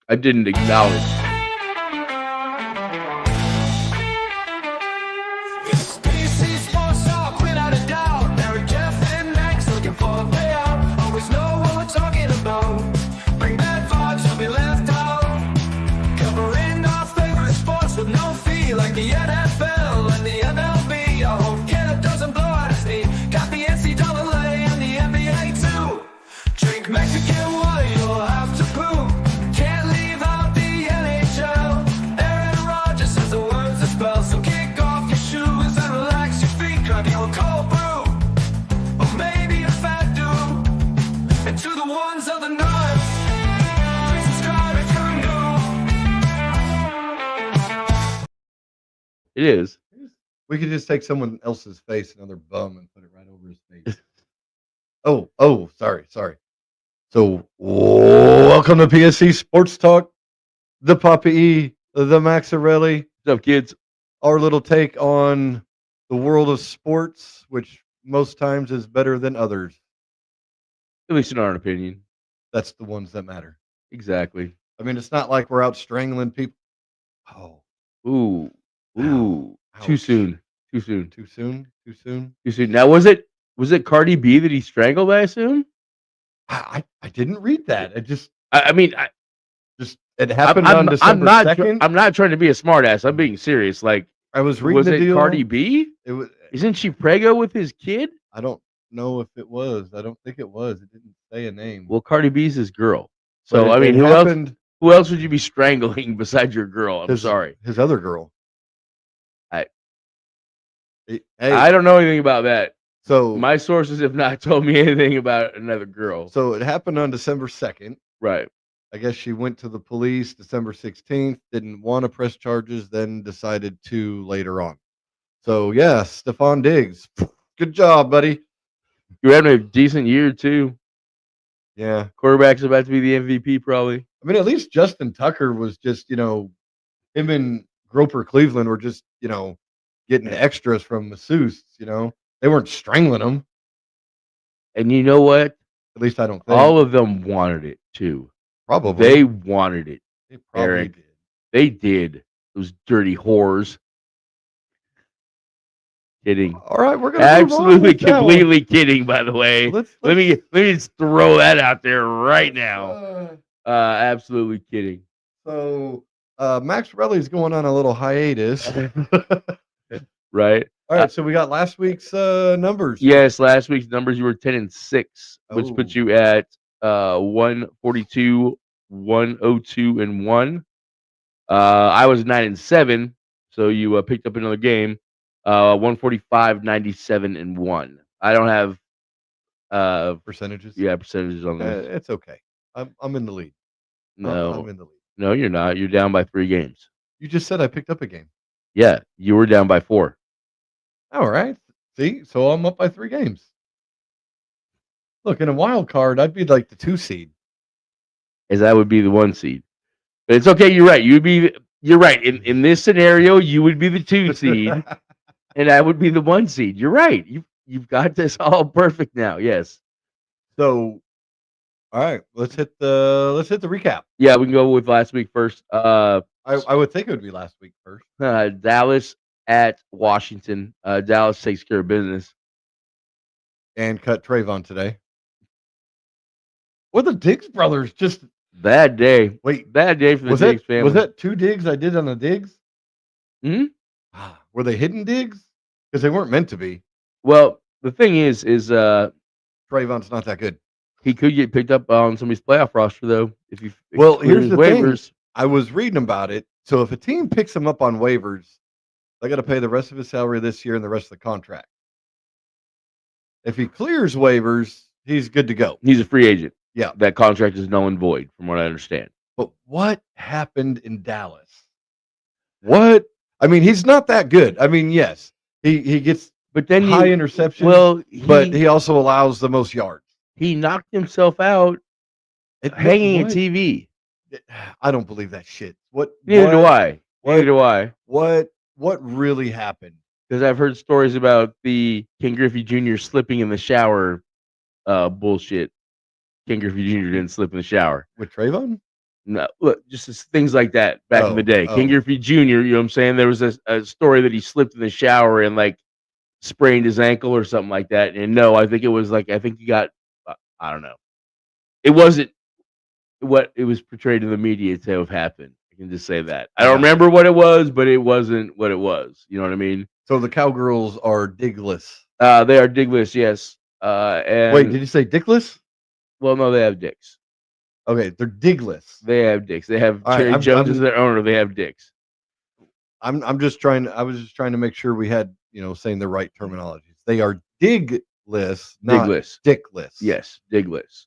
I didn't acknowledge. PC Sports Talk, without a doubt. Eric, Jeff, and Max looking for a payout. Always know what we're talking about. Bring back vibes, don't be left out. Covering our favorite sports with no fee, like the NFL and the MLB. I hope Canada doesn't blow out his knee. Got the NCAA and the NBA too. Drink Mexican water, you'll have to poo. Can't leave out the NHL. Aaron Rodgers has the words to spell, so kick off your shoes and relax your feet. Grab your cold brew, or maybe a fat dude. And to the ones of the north, please subscribe and turn new. It is. We could just take someone else's face, another bum, and put it right over his face. Oh, sorry. So, welcome to PSC Sports Talk, the Poppa, the Maxarelli, What's up, kids? our little take on the world of sports, which most times is better than others. At least in our opinion. That's the ones that matter. Exactly. I mean, it's not like we're out strangling people. Oh, Ooh. Too ouch. soon. Too soon. Too soon? Now, was it Cardi B that he strangled, I assume? I didn't read that. I mean, It happened on December 2nd. I'm not trying to be a smartass. I'm being serious. Like, I was reading was the it deal. Cardi B? It was. Isn't she preggo with his kid? I don't know if it was. I don't think it was. It didn't say a name. Well, Cardi B's his girl. But So, I mean, it who happened, else would you be strangling besides your girl? I'm sorry. His other girl. Hey, I don't know anything about that. so My sources have not told me anything about another girl. so it happened on December 2nd. Right. I guess she went to the police December 16th, didn't want to press charges, then decided to later on. So, yeah, Stephon Diggs. Good job, buddy. You're having a decent year, too. Yeah. Quarterback's about to be the MVP, probably. I mean, at least Justin Tucker was just, him and Groper Cleveland were just, getting extras from masseuse, They weren't strangling him. And you know what? At least I don't think. All of them wanted it, too. Probably. They wanted it. They probably Eric. did. They did. Those dirty whores. Kidding. All right, we're gonna Absolutely, completely kidding. By the way, Let's let me just throw that out there right now. Absolutely kidding. So, Maxarelli is going on a little hiatus. Right. All right, so we got last week's numbers. Yes, last week's numbers you were 10-6, which puts you at 142, 102, and 1. I was 9-7, so you picked up another game. 145, 97, and 1. I don't have percentages. Yeah, percentages on this. It's okay. I'm in the lead. No, I'm in the lead. no, you're not. You're down by 3 games. You just said I picked up a game. Yeah, you were down by 4. All right. See, so I'm up by 3 games. Look, in a wild card, I'd be like the 2 seed. As I would be the 1 seed. But it's okay. You're right. You're right. In this scenario, you would be the 2 seed, and I would be the 1 seed. You're right. You've got this all perfect now. Yes. So, all right, let's hit the recap. Yeah, we can go with last week first. I would think it would be last week first. Dallas at Washington. Dallas takes care of business. And cut Trayvon today. Well, the Diggs brothers just bad day. Wait, bad day for the Diggs family. Was that 2 digs I did on the Diggs? Hmm? Were they hidden digs? Because they weren't meant to be. Well, the thing is Trayvon's not that good. He could get picked up on somebody's playoff roster though. If you here's the waivers. Thing. I was reading about it. So if a team picks him up on waivers, they got to pay the rest of his salary this year and the rest of the contract. If he clears waivers, he's good to go. He's a free agent. Yeah. That contract is null and void, from what I understand. But what happened in Dallas? What? I mean, he's not that good. I mean, yes, he gets but then high interceptions. Well, but he also allows the most yards. He knocked himself out hanging a TV. I don't believe that shit. Neither do I. Neither do I. What really happened? Because I've heard stories about the Ken Griffey Jr. slipping in the shower bullshit. Ken Griffey Jr. didn't slip in the shower. With Trayvon? No, look, things like that back in the day. King Oh. Griffey Jr., you know what I'm saying? There was a story that he slipped in the shower and like sprained his ankle or something like that. And no, I think it was like, I think he got, I don't know. It wasn't what it was portrayed in the media to have happened. I can just say that. I don't Gotcha. remember what it was, but it wasn't what it was. You know what I mean? So the Cowgirls are digless. They are digless, yes. And Wait, did you say dickless? well, no, they have dicks. Okay, they're digless. They have dicks. They have All right, Cherry Jones as their owner. They have dicks. I'm just trying. I was just trying to make sure we had saying the right terminologies. They are digless, not Digless. dickless. Yes, digless.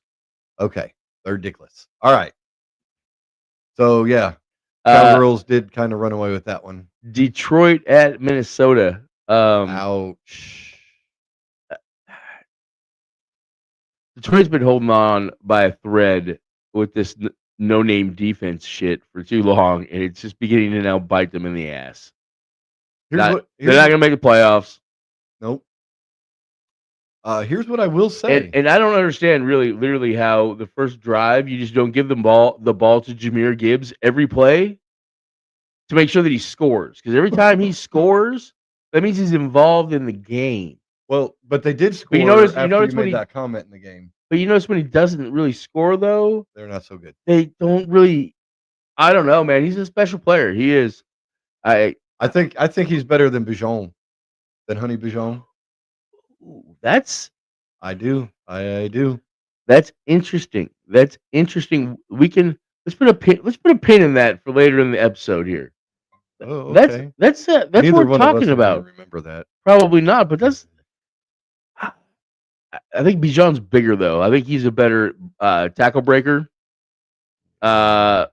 Okay, they're dickless. All right. So yeah, Uh, Cowgirls did kind of run away with that one. Detroit at Minnesota. Ouch. Detroit's been holding on by a thread with this no-name defense shit for too long, and it's just beginning to now bite them in the ass. They're not going to make the playoffs. Nope. Here's what I will say. And I don't understand literally how the first drive you just don't give the ball to Jahmyr Gibbs every play to make sure that he scores, because every time he scores, that means he's involved in the game. Well, but they did score you notice after you when made that comment in the game. But you notice when he doesn't really score, though, They're not so good. they don't really. I don't know, man. He's a special player. He is. I think he's better than Bijan, than Honey Bijan. That's. I do. I do. That's interesting. That's interesting. Let's put a pin in that for later in the episode here. Oh, okay. That's what we're talking about. Remember that? Probably not, but that's. I think Bijan's bigger though. I think he's a better tackle breaker, and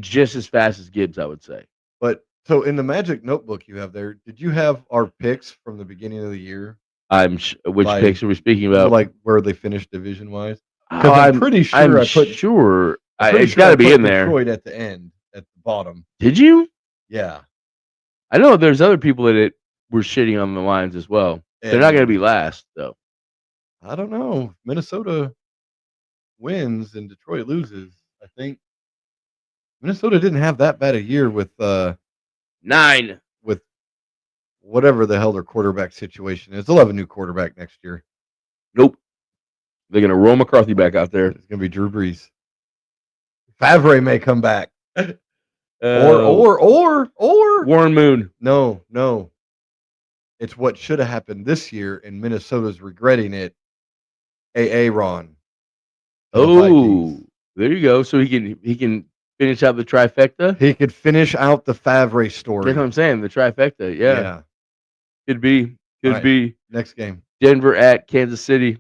just as fast as Gibbs, I would say. But so in the Magic Notebook you have there, did you have our picks from the beginning of the year? Which picks are we speaking about? Like where they finished division wise? Because I'm pretty sure it's got to be in there. Detroit at the end, at the bottom. Did you? Yeah. I know there's other people that were shitting on the Lions as well. They're not going to be last though. I don't know. Minnesota wins and Detroit loses. I think Minnesota didn't have that bad a year with 9. with whatever the hell their quarterback situation is. They'll have a new quarterback next year. Nope. They're going to roll McCarthy back out there. It's going to be Drew Brees. Favre may come back. Or Warren Moon. No. It's what should have happened this year, and Minnesota's regretting it. Ron. Oh, there you go. So he can finish out the trifecta. He could finish out the Favre story. That's what I'm saying. The trifecta. Yeah. Could be. Could be. Next game. Denver at Kansas City.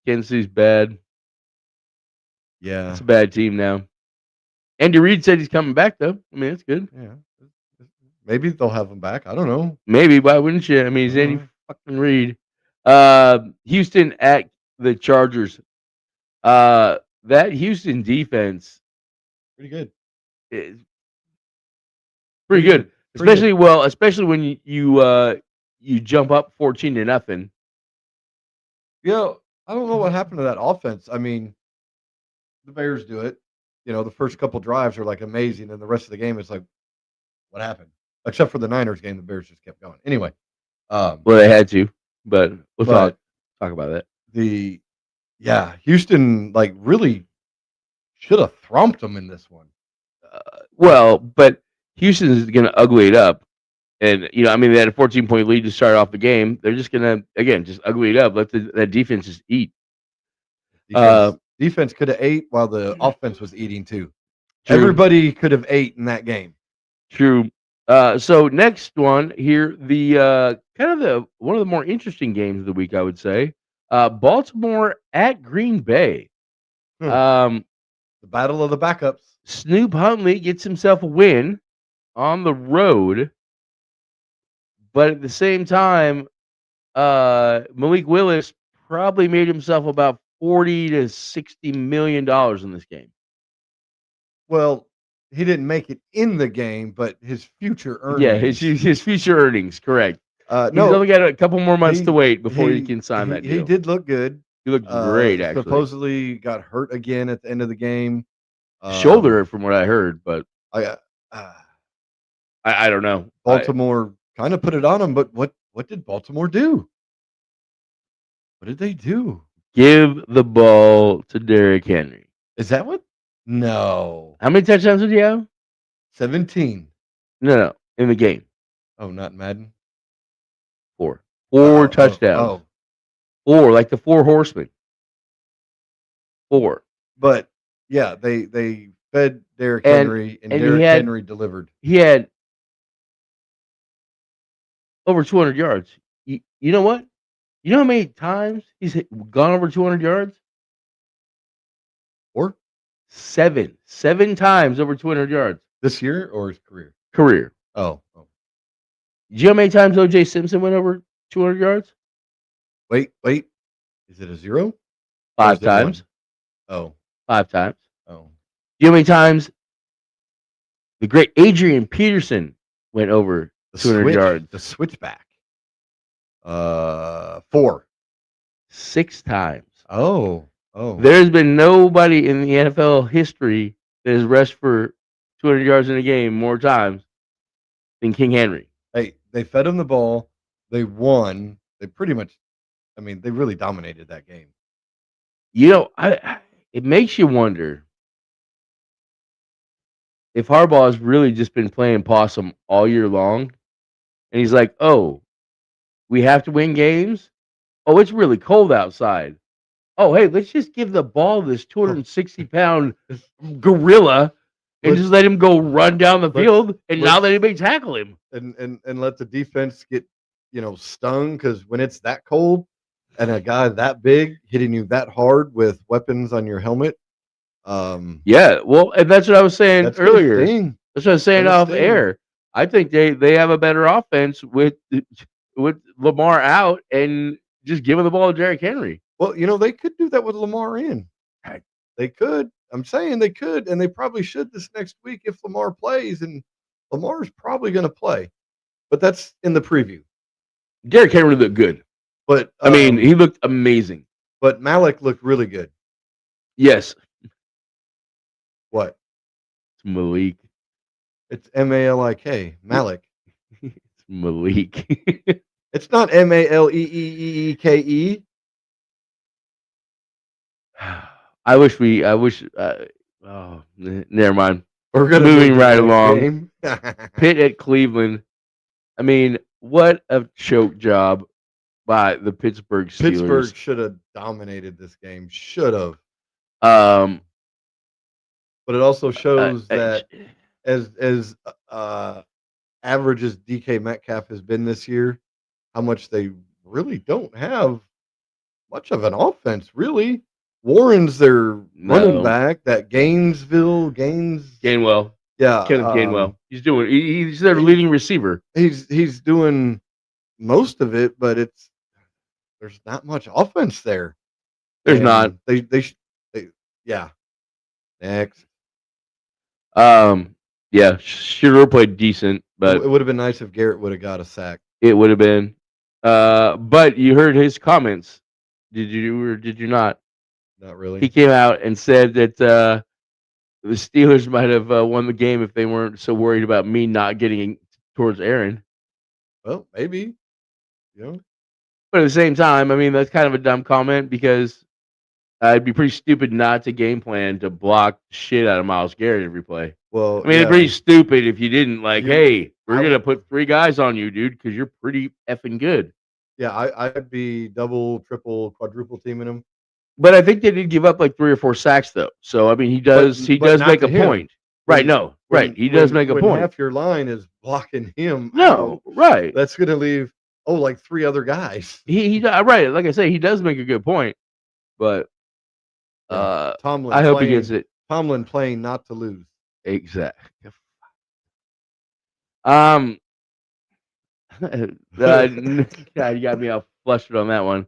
Kansas City's bad. Yeah. It's a bad team now. Andy Reid said he's coming back though. I mean, it's good. Yeah. Maybe they'll have him back. I don't know. Maybe. Why wouldn't you? I mean, he's Andy fucking Reid. Houston at the Chargers. That Houston defense pretty good. Is pretty good. Especially when you jump up 14-0. Yeah, I don't know what happened to that offense. I mean, the Bears do it. The first couple drives are like amazing, and the rest of the game is like, what happened? Except for the Niners game, the Bears just kept going. Anyway, well, they had to, but we'll talk about that. Houston like really should have thromped them in this one. But Houston is going to ugly it up, and they had a 14-point lead to start off the game. They're just going to just ugly it up. Let that defense just eat. Defense could have ate while the offense was eating too. True. Everybody could have ate in that game. True. So next one here, the one of the more interesting games of the week, I would say. Baltimore at Green Bay. The battle of the backups. Snoop Huntley gets himself a win on the road, but at the same time, Malik Willis probably made himself about $40 to $60 million in this game. Well, he didn't make it in the game, but his future earnings. Yeah, his future earnings, correct. No, he's only got a couple more months to wait before he can sign that deal. He did look good. He looked great, actually. Supposedly got hurt again at the end of the game. Shoulder, from what I heard, but I uh, I don't know. Baltimore kind of put it on him, but what did Baltimore do? What did they do? Give the ball to Derrick Henry. Is that what? No. How many touchdowns did he have? 17. No, in the game. Oh, not Madden. 4 Oh, touchdowns. 4, like the 4 horsemen. 4. But yeah, they fed Derrick And- Henry, and and he Derrick had- Henry delivered. He had over 200 yards. You know what? You know how many times he's gone over 200 yards? Or 7. 7 times over 200 yards. this year or his career? Career. Oh. Do you know how many times O.J. Simpson went over 200 yards? Wait. Is it a 0? Or 5 is it times. 1? Oh. 5 times. Oh. Do you know how many times the great Adrian Peterson went over 200 yards? The switchback. 4. 6 times. Oh. There's been nobody in the NFL history that has rushed for 200 yards in a game more times than King Henry. Hey, they fed him the ball. They won. They pretty much, they really dominated that game. You know, it makes you wonder if Harbaugh has really just been playing possum all year long, and he's like, "Oh, we have to win games. Oh, it's really cold outside. Oh, hey, let's just give the ball to this 260-pound gorilla and just let him go run down the field and not let anybody tackle him." And let the defense get, stung, because when it's that cold and a guy that big hitting you that hard with weapons on your helmet, Yeah, well, and that's what I was saying that's gonna earlier. sting. That's what I was saying Gonna off sting. air. I think they have a better offense with Lamar out and just giving the ball to Derrick Henry. Well, they could do that with Lamar in. Right. They could. I'm saying they could, and they probably should this next week if Lamar plays, and Lamar's probably going to play. But that's in the preview. Derrick Henry looked good. But I mean, he looked amazing. but Malik looked really good. Yes, What? it's Malik. It's Malik. Malik. It's Malik. It's not Maleeeke. I wish. Never mind. We're gonna Moving do the right next along. game. Pitt at Cleveland. I mean, what a choke job by the Pittsburgh Steelers. Pittsburgh should have dominated this game. Should have. Um, But it also shows uh, that as average as DK Metcalf has been this year, how much they really don't have much of an offense, really. Warren's their running back. That Gainwell. Yeah. Kenneth Gainwell. He's their leading receiver. He's doing most of it, but there's not much offense there. There's And not. Yeah. Next. Yeah, Shiro played decent, but It would have been nice if Garrett would have got a sack. it would have been. But you heard his comments. Did you or did you not? Not really. He came out and said that the Steelers might have won the game if they weren't so worried about me not getting towards Aaron. Well, maybe. But at the same time, I mean, that's kind of a dumb comment because it'd be pretty stupid not to game plan to block shit out of Myles Garrett every play. Well, I mean, yeah. it's pretty stupid if you didn't hey, we're I going to put 3 guys on you, dude, because you're pretty effing good. Yeah, I'd be double, triple, quadruple teaming him. But I think they did give up like 3 or 4 sacks, though. So, I mean, he does but not make to a him. point. Right, no, right. He does make a when point. half your line is blocking him. No, right. That's going to leave, like 3 other guys. He right. Like I say, he does make a good point. But Tomlin I hope he playing- gets it. Tomlin playing not to lose. Exactly. God, you got me all flustered on that one.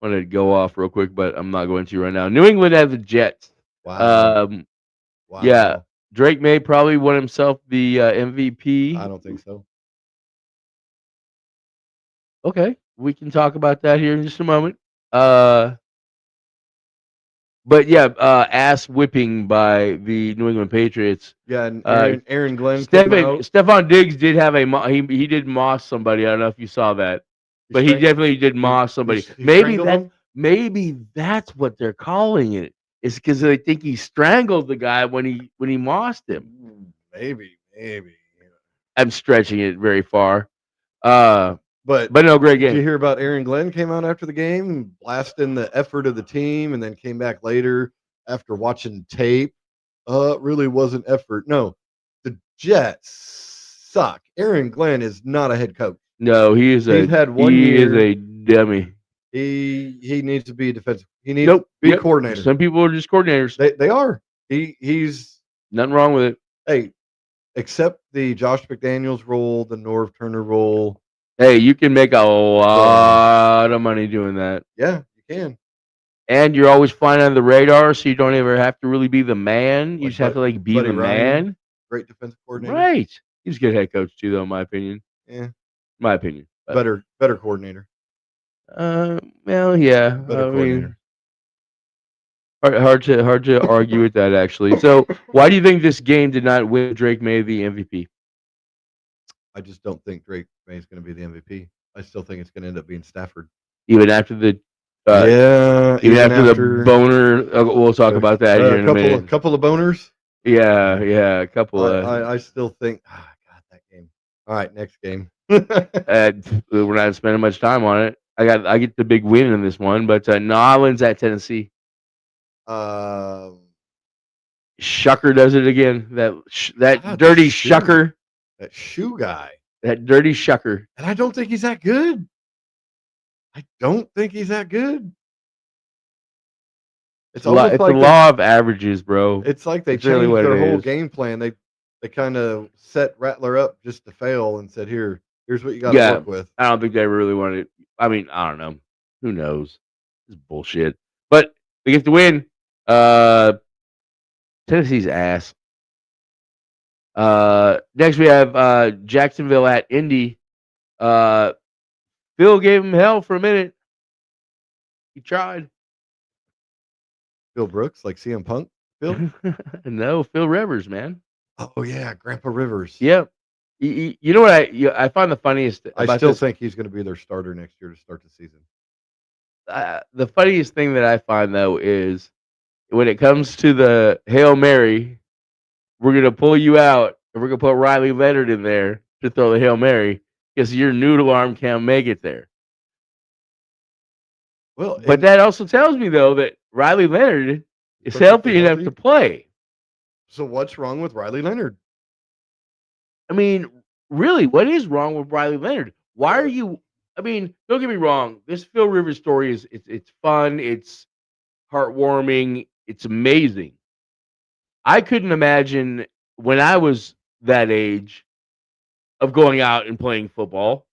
I wanted to go off real quick, but I'm not going to right now. New England has the Jets. Wow. Wow. Yeah, Drake May probably won himself the MVP. I don't think so. Okay, we can talk about that here in just a moment. But yeah, ass whipping by the New England Patriots. Yeah, and Uh, Aaron Glenn came out. Stephon Diggs did have he did moss somebody. I don't know if you saw that, but he definitely did moss somebody. He strangled him? Maybe that's what they're calling it. It's because they think he strangled the guy when he mossed him. Maybe. I'm stretching it very far. But But no, great did you game. hear about Aaron Glenn came out after the game, blasting the effort of the team, and then came back later after watching tape? It really wasn't effort. No, the Jets suck. Aaron Glenn is not a head coach. No, He's had 1 he year. is a dummy. He needs to be a defensive. He needs to be a coordinator. Some people are just coordinators. They are. He's Nothing wrong with it. hey, except the Josh McDaniels role, the Norv Turner role. Hey, you can make a lot of money doing that. Yeah, you can. And you're always flying under the radar, so you don't ever have to really be the man. You Like just have to be Buddy the Ryan, man. great defensive coordinator. Right. He's a good head coach too, though, in my opinion. Yeah, My opinion. But, better coordinator. well, yeah. Better I coordinator. mean, hard to argue with that, actually. So, why do you think this game did not win Drake May the MVP? I just don't think Drake May is going to be the MVP. I still think it's going to end up being Stafford. Even after the even after the boner, we'll talk about that here in a minute. A couple of boners. Yeah, a couple. I still think. God, that game. All right, next game. We're not spending much time on it. I get the big win in this one, but New Orleans at Tennessee. Shucker does it again. That dirty Shucker. That shoe guy. That dirty Shucker. And I don't think he's that good. It's It's like the law of averages, bro. It's like they changed their whole game plan. They kind of set Rattler up just to fail and said, here's what you got to work with. I don't think they ever really wanted. I mean, I don't know. Who knows? It's bullshit. But they get the win. Tennessee's ass. Next we have Jacksonville at Indy. Phil gave him hell for a minute. He tried. Phil Brooks, like CM Punk? Phil? No, Phil Rivers, man. Oh yeah, Grandpa Rivers. Yep. You know what I find the funniest? I still think he's going to be their starter next year to start the season. The funniest thing that I find though is when it comes to the Hail Mary, we're gonna pull you out and we're gonna put Riley Leonard in there to throw the Hail Mary because your noodle arm can't make it there. Well, but that also tells me though that Riley Leonard is healthy enough to play. So what's wrong with Riley Leonard? I mean, really, what is wrong with Riley Leonard? Why are you? I mean, don't get me wrong. This Phil Rivers story is it's fun, it's heartwarming, it's amazing. I couldn't imagine when I was that age of going out and playing football.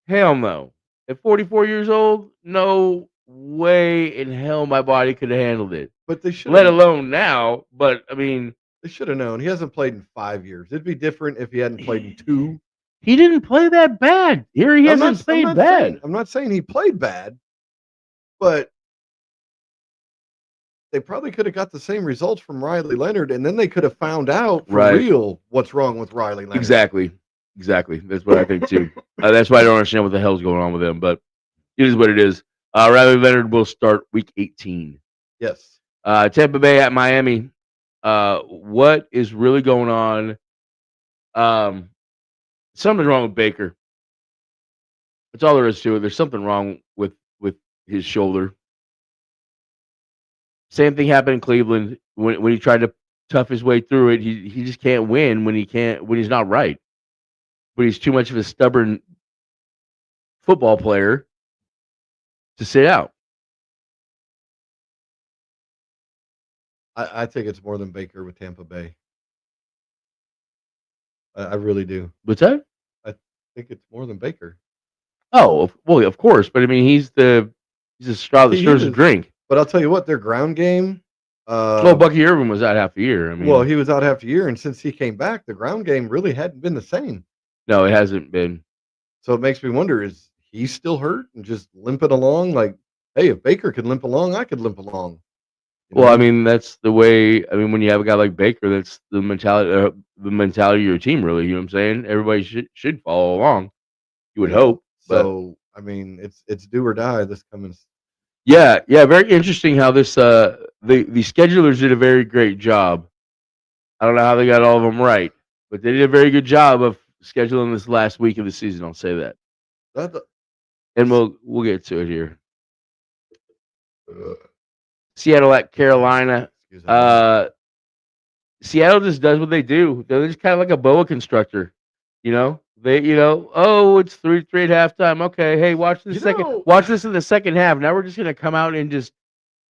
Hell no. At 44 years old, no way in hell my body could have handled it. But they should, let alone now. But I mean, they should have known. He hasn't played in 5 years. It'd be different if he hadn't played in 2. He didn't play that bad. Here he hasn't played bad. I'm not saying he played bad, but they probably could have got the same results from Riley Leonard, and then they could have found out for real what's wrong with Riley Leonard. Exactly. That's what I think too. That's why I don't understand what the hell's going on with him, but it is what it is. Riley Leonard will start week 18. Yes. Tampa Bay at Miami. What is really going on? Something wrong with Baker. That's all there is to it. There's something wrong with his shoulder. Same thing happened in Cleveland when he tried to tough his way through it. He just can't win when he's not right. But he's too much of a stubborn football player to sit out. I think it's more than Baker with Tampa Bay. I really do. What's that? I think it's more than Baker. Oh, well, of course. But I mean, he's the straw that stirs the drink. But I'll tell you what, their ground game. Bucky Irvin was out half the year. I mean, well, he was out half the year, and since he came back, the ground game really hadn't been the same. No, it hasn't been. So it makes me wonder: is he still hurt and just limping along? Like, hey, if Baker could limp along, I could limp along. You Well, I know? mean, that's the way. I mean, when you have a guy like Baker, that's the mentality of your team. Really, you know what I'm saying? Everybody should follow along. You would Yeah. hope, but So I mean, it's do or die this coming. yeah, yeah, very interesting how this the schedulers did a very great job. I don't know how they got all of them right, but they did a very good job of scheduling this last week of the season. I'll say that, That, and we'll get to it here. uh, Seattle at Carolina. excuse me. Uh, Seattle just does what they do. They're just kind of like a boa constructor, you know. Oh, it's 3-3 at halftime. Okay, hey, watch this You know- watch this in the second half. Now we're just gonna come out and just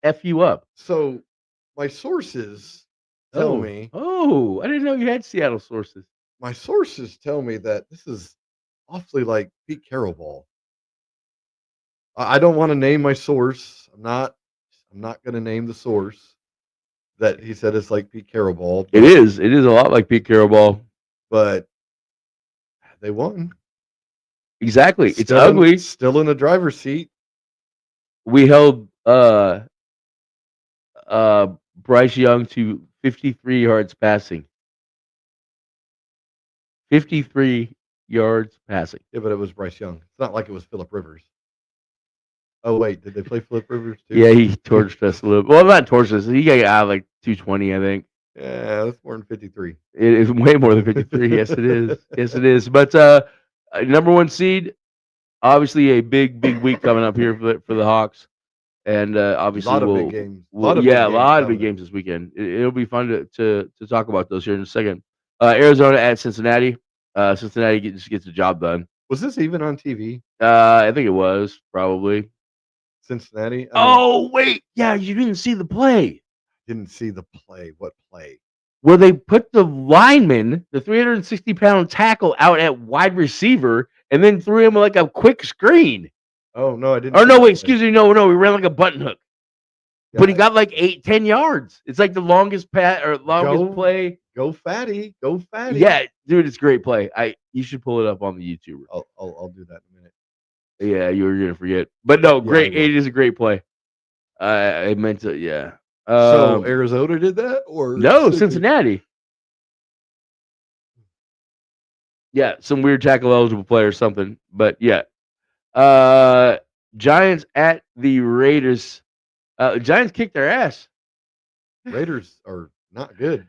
f you up. So my sources tell me Oh, I didn't know you had Seattle sources. that this is awfully like Pete Carroll ball. I don't want to name my source. I'm not going to name the source that he said it's like Pete Carroll ball. It is. It is a lot like Pete Carroll ball. But they won. Exactly. It's Still ugly. Still in the driver's seat. We held Bryce Young to 53 yards passing. 53 yards passing. Yeah, but it was Bryce Young. It's not like it was Phillip Rivers. Oh wait, did they play Phillip Rivers too? Yeah, he torched us a little. Well, not torched us. He got out like 220, I think. Yeah, that's more than 53. It is way more than 53. Yes, it is. Yes, it is. But number one seed, obviously a big week coming up here for the Hawks, and obviously A lot of big games. a lot of big games this weekend. It'll be fun to talk about those here in a second. Arizona at Cincinnati. Cincinnati just gets the job done. Was this even on TV? I think it was probably. Cincinnati? Oh wait, yeah, you didn't see the play Didn't see the play. What play? where they put the lineman, the 360-pound tackle, out at wide receiver, and then threw him like a quick screen. Oh no, I didn't. Or see no, that wait, play. excuse me, no, we ran like a button hook. But he Yeah. got like 8-10 yards. It's like the longest Go. play. Go fatty. Go fatty. Yeah, dude, it's a great play. You should pull it up on the YouTuber. I'll do that in a minute. Yeah, you were gonna forget. But no, Yeah, great. I will. It is a great play. I meant to, yeah. So Arizona did that, or No, Cincinnati. Yeah, some weird tackle eligible play or something. But yeah. Giants at the Raiders. Giants kicked their ass. Raiders are not good.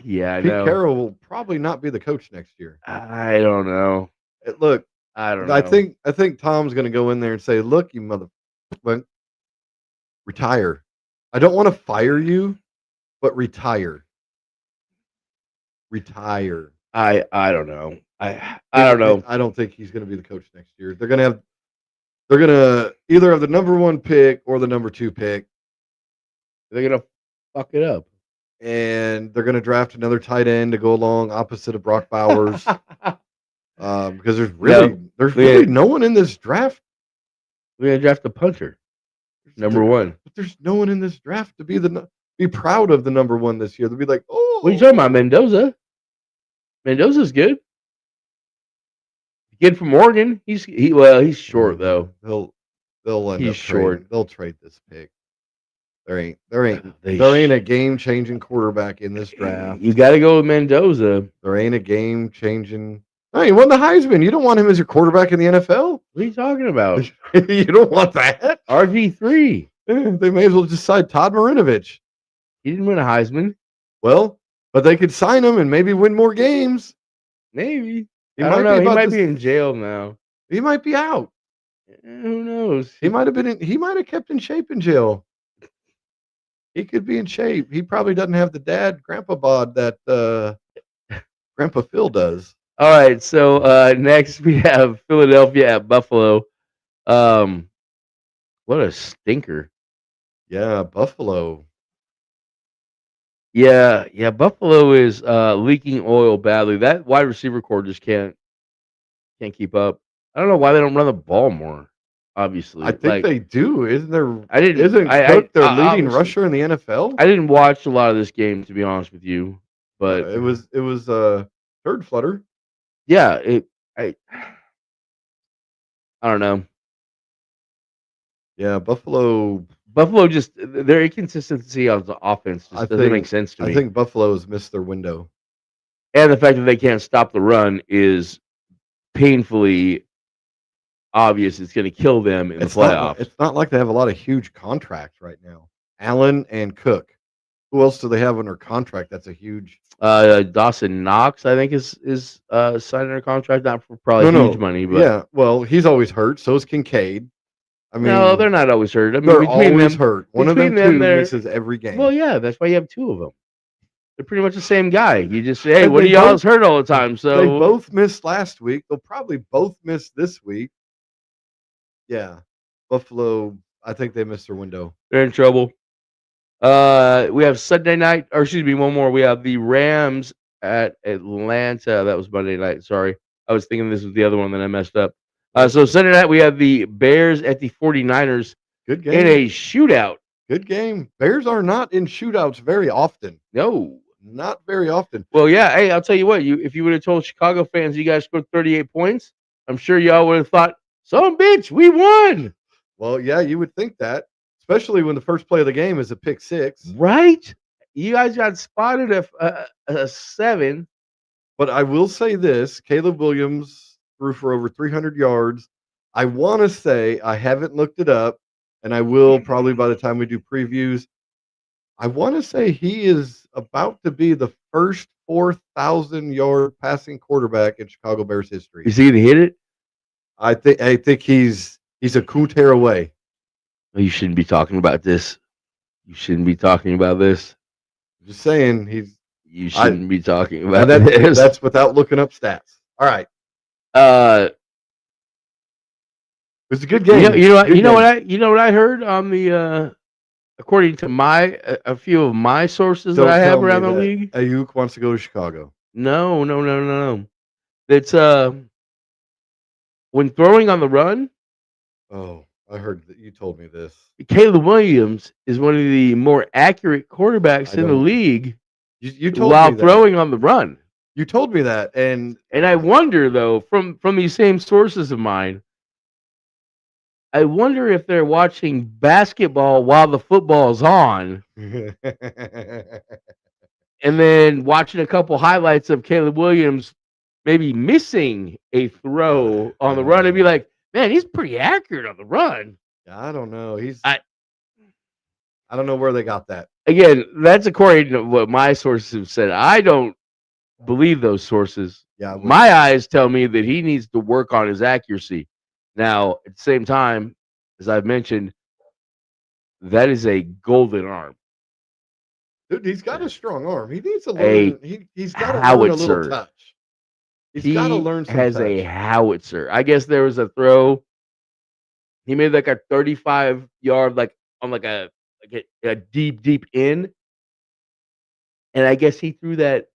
Yeah, I Pete know. Carroll will probably not be the coach next year. I don't know. Look, I don't know. I think Tom's going to go in there and say, "Look, you mother, retire. I don't want to fire you, but retire. Retire." I don't know. I don't know. I don't think he's going to be the coach next year. They're going to either have the number 1 pick or the number 2 pick, They're gonna fuck it up. and they're going to draft another tight end to go along opposite of Brock Bowers. Because there's really no one in this draft. We're gonna draft a punter. Number 1. But there's no one in this draft to be proud of the number 1 this year. They'll be like, "Oh, What are you talking about? Mendoza? Mendoza's good. Kid from Oregon. He's short though. They'll end He's up short. trading. They'll trade this pick. There ain't a game changing quarterback in this draft. You got to go with Mendoza. There ain't a game changing. No, he won the Heisman. You don't want him as your quarterback in the NFL. What are you talking about? You don't want that. RG3. They may as well just sign Todd Marinovich. He didn't win a Heisman. Well, but they could sign him and maybe win more games. Maybe. He I don't know. He about might to- be in jail now. He might be out. Who knows? He might have kept in shape in jail. He could be in shape. He probably doesn't have the grandpa bod that Grandpa Phil does. All right. So next we have Philadelphia at Buffalo. What a stinker. Yeah, Buffalo. Yeah. Buffalo is leaking oil badly. That wide receiver core just can't keep up. I don't know why they don't run the ball more. Obviously, I think they do. Isn't their Isn't Cook their leading obviously. rusher in the NFL? I didn't watch a lot of this game, to be honest with you, but it was third flutter. yeah, I don't know. Yeah, Buffalo Buffalo just their inconsistency on the offense just doesn't make sense to me. I think Buffalo's missed their window. And the fact that they can't stop the run is painfully obvious. It's going to kill them in the playoffs. It's not like they have a lot of huge contracts right now. Allen and Cook. Who else do they have under contract? That's a huge. Dawson Knox, I think, is signing a contract, not for probably huge money, but yeah. Well, he's always hurt. So is Kincaid. I mean, no, they're not always hurt. I mean, they're between always them, hurt. One of them two misses every game. Well, yeah, that's why you have two of them. They're pretty much the same guy. You just say, hey, And one of they y'all both- is hurt all the time. So They both missed last week. They'll probably both miss this week. Yeah, Buffalo. I think they missed their window. they're in trouble. We have Sunday night, or excuse me, one more. We have the Rams at Atlanta. That was Monday night. Sorry. I was thinking this was the other one that I messed up. So Sunday night, we have the Bears at the 49ers Good in game. a shootout. Good game. Bears are not in shootouts very often. No. Not very often. Well, yeah. Hey, I'll tell you what. If you would have told Chicago fans you guys scored 38 points, I'm sure y'all would have thought, "Son bitch, we won." Well, yeah, you would think that, especially when the first play of the game is a pick six. Right? You guys got spotted a 7. But I will say this: Caleb Williams threw for over 300 yards. I want to say I haven't looked it up, and I will probably by the time we do previews. I want to say he is about to be the first 4,000-yard passing quarterback in Chicago Bears history. Is he gonna hit it? I think he's a cool tear away. Oh, you shouldn't be talking about this. You shouldn't be talking about this. Just saying, You shouldn't be talking about this. that's without looking up stats. All right, Uh, it was a good game. you know what I heard on the according to a few of my sources Don't that I have tell me around the that league. Ayuk wants to go to Chicago. No. It's when throwing on the run, Oh, I heard that you told me this. Caleb Williams is one of the more accurate quarterbacks in the don't- league You told while me that. throwing on the run. You told me that, and And I wonder though, from these same sources of mine, I wonder if they're watching basketball while the football's on, and then watching a couple highlights of Caleb Williams maybe missing a throw on the run and be like, man, he's pretty accurate on the run. I don't know. I don't know where they got that. Again, that's according to what my sources have said. I don't believe those sources. Yeah, My eyes tell me that he needs to work on his accuracy. Now, at the same time, as I've mentioned, that is a golden arm. dude, he's got a strong arm. He needs to learn. He's got to learn a howitzer. little touch. He got to learn some has touch. a howitzer. I guess there was a throw. He made like a 35-yard, on a deep in, and I guess he threw that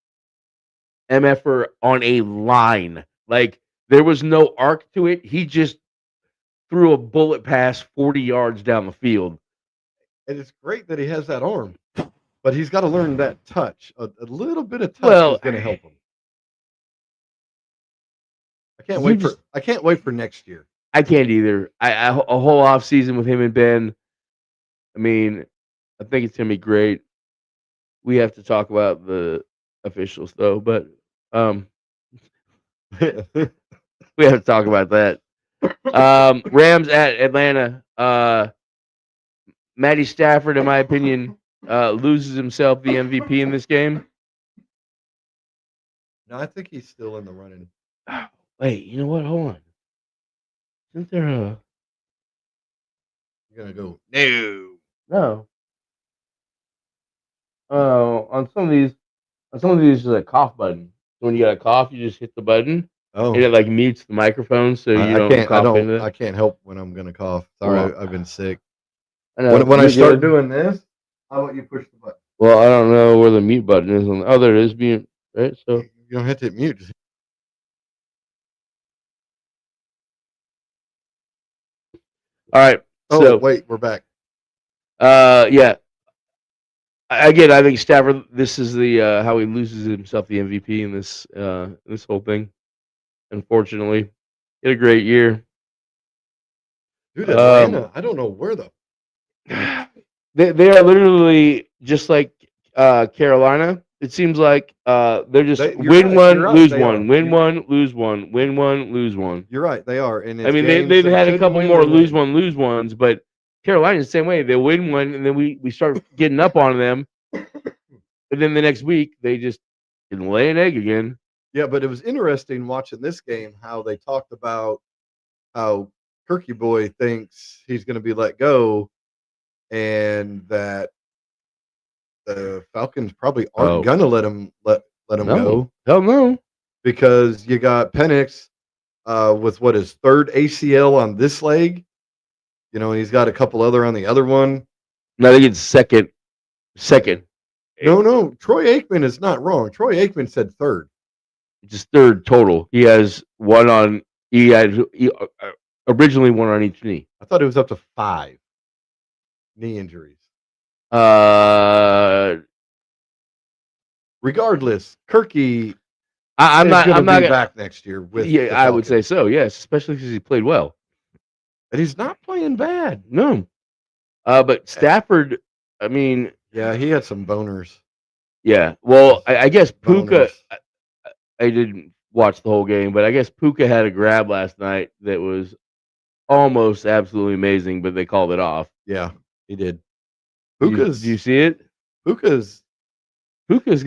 MFer on a line. Like there was no arc to it. He just threw a bullet pass 40 yards down the field. And it's great that he has that arm, but he's got to learn that touch. A little bit of touch Well, is going to help him. I You can't wait for next year. I can't either. A whole off season with him and Ben. I mean, I think it's gonna be great. We have to talk about the officials though, but we have to talk about that. Rams at Atlanta. Matty Stafford, in my opinion, loses himself the MVP in this game. No, I think he's still in the running. Wait, you know what? Hold on. Isn't there a You're gonna go no. no? Oh, on some of these, there's a cough button. So when you got a cough, you just hit the button, Oh, and it like mutes the microphone, so you I don't can't. cough into it. I can't help when I'm gonna cough. Sorry, Well, I've been sick. I know, When I you're start good. doing this, how about you push the button? Well, I don't know where the mute button is. Oh, there it is. Mute, right? So You don't have to hit mute. Just all right. Oh, So wait, we're back. yeah. Again, I think Stafford. This is the how he loses himself the MVP in this whole thing. Unfortunately, he had a great year. Dude, Atlanta, I don't know where the They are literally just like Carolina. It seems like they're just You're win right, one, you're right, lose they are. one, win one, lose one, win one, lose one. You're right, they are, and I it's mean, games they've they had a shouldn't couple win, more they lose win. one, lose ones, but Carolina's the same way. They win one, and then we start getting up on them, and then the next week they just can lay an egg again. Yeah, but it was interesting watching this game how they talked about how Kirky Boy thinks he's going to be let go, and that the Falcons probably aren't Oh going to let him no, go hell no. because you got Penix with what his third ACL on this leg, and he's got a couple other on the other one. No, they get second. No, Troy Aikman is not wrong. Troy Aikman said third. Just third total. He has one on. He had originally one on each knee. I thought it was up to 5 knee injuries. Regardless, Kirky I'm not going to be gonna, back next year with yeah, the I would say Falcons. so. Yes, especially because he played well. And he's not playing bad. No, but Stafford. I mean, Yeah, he had some boners. yeah. Well, I guess Puka. Boners. I didn't watch the whole game, but I guess Puka had a grab last night that was almost absolutely amazing, but they called it off. Yeah, he did. Do Puka's you see it? Puka's Puka's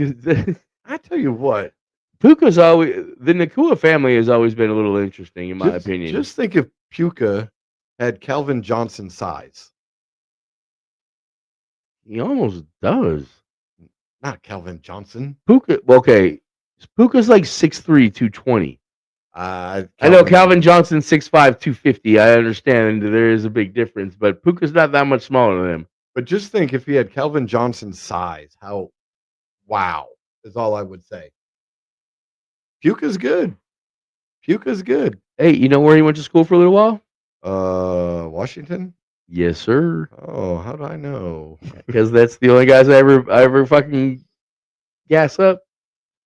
I tell you what, Puka's always the Nakua family has always been a little interesting in my opinion. Just think if Puka had Calvin Johnson size. He almost does. Not Calvin Johnson. Puka, okay. Puka's like 6'3", 220. I know Calvin Johnson 6'5", 250. I understand there is a big difference, but Puka's not that much smaller than him. But just think if he had Calvin Johnson's size, how wow is all I would say. Puka's good. Puka's good. Hey, you know where he went to school for a little while? Washington? Yes, sir. Oh, how do I know? Because that's the only guys I ever fucking gas up.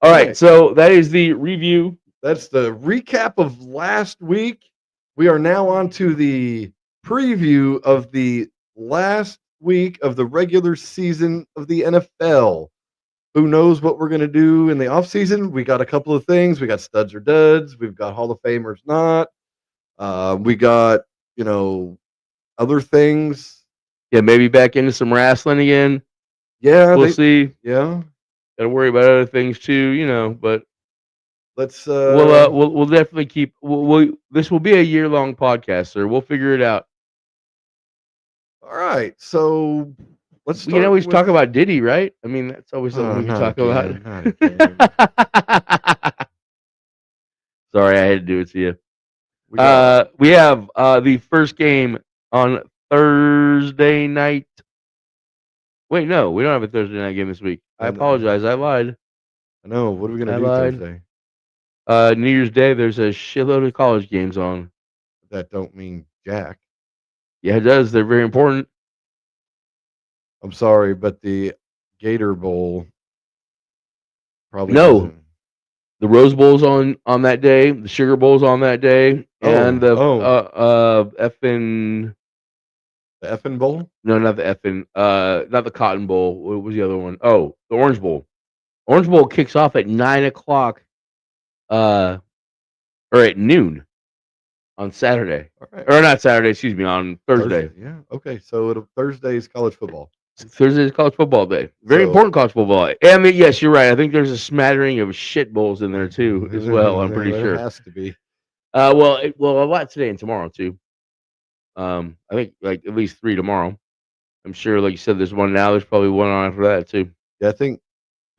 All right, so that is the review. That's the recap of last week. We are now on to the preview of the last week of the regular season of the NFL. Who knows what we're going to do in the offseason? We got a couple of things. We got studs or duds. We've got Hall of Famers not. We got, other things. Yeah, maybe back into some wrestling again. Yeah. We'll see. Yeah. Got to worry about other things too, but let's we'll definitely keep this will be a year-long podcast, sir. We'll figure it out. All right. So let's we can always talk about Diddy, right? I mean, that's always something we can talk about. Sorry, I had to do it to you. We have the first game on Thursday night. Wait, no, we don't have a Thursday night game this week. I apologize. I lied. I know. What are we going to do Thursday? New Year's Day, there's a shitload of college games on. That don't mean jack. Yeah, it does. They're very important. I'm sorry, but the Gator Bowl probably no. The Rose Bowl's on that day. The Sugar Bowl's on that day, and the effing Bowl. No, not the effing. Not the Cotton Bowl. What was the other one? Oh, the Orange Bowl. Orange Bowl kicks off at 9:00. Or at noon on Saturday. Right. Or not Saturday, excuse me, on Thursday. Yeah. Okay. So Thursday's college football. Thursday's college football day. Very important college football day. And yes, you're right. I think there's a smattering of shit bowls in there too, as well. I'm pretty sure. It has to be. Well, a lot today and tomorrow too. I think like at least 3 tomorrow. I'm sure, like you said, there's one now. There's probably one on after that too. Yeah, I think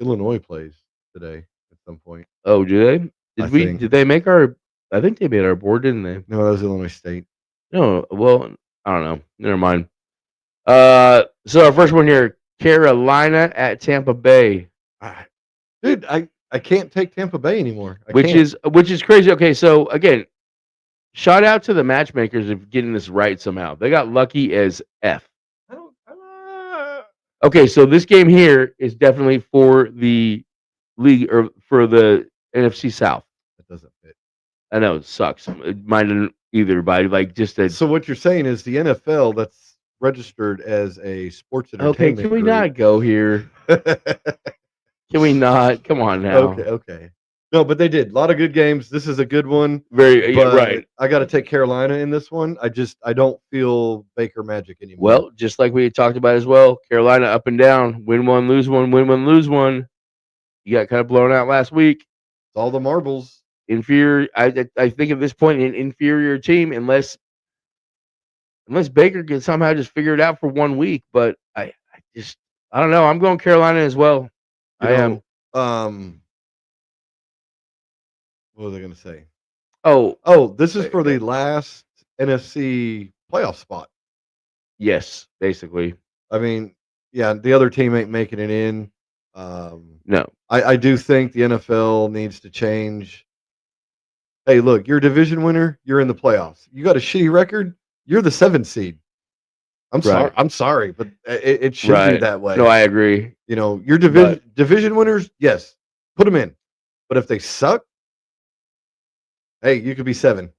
Illinois plays today at some point. Oh, do they? Did they make our? I think they made our board, didn't they? No, that was Illinois State. No, well, I don't know. Never mind. So our first one here, Carolina at Tampa Bay. Dude, I can't take Tampa Bay anymore. Which is crazy. Okay, so again, shout out to the matchmakers of getting this right somehow. They got lucky as F. Okay, so this game here is definitely for the league or for the NFC South. That doesn't fit. I know it sucks. Mine didn't either, but like just a. So what you're saying is the NFL, that's registered as a sports Okay, entertainment can we group. not go here? Can we not? Come on now. Okay. No, but they did a lot of good games. This is a good one. Very But right. I got to take Carolina in this one. I don't feel Baker magic anymore. Well, just like we talked about as well, Carolina up and down, win one, lose one, win one, lose one. You got kind of blown out last week. It's all the marbles. Inferior. I think at this point, an inferior team, unless Baker can somehow just figure it out for 1 week. But I don't know. I'm going Carolina as well. I am. What was I going to say? Oh, This is for the last NFC playoff spot. yes, basically. I mean, yeah, the other team ain't making it in. No. I do think the NFL needs to change. Hey, look, you're a division winner. You're in the playoffs. You got a shitty record. You're the 7th seed. I'm sorry. Right. I'm sorry, but it should be Right. that way. No, I agree. You know, your But- division winners, yes, put them in. But if they suck, hey, you could be 7.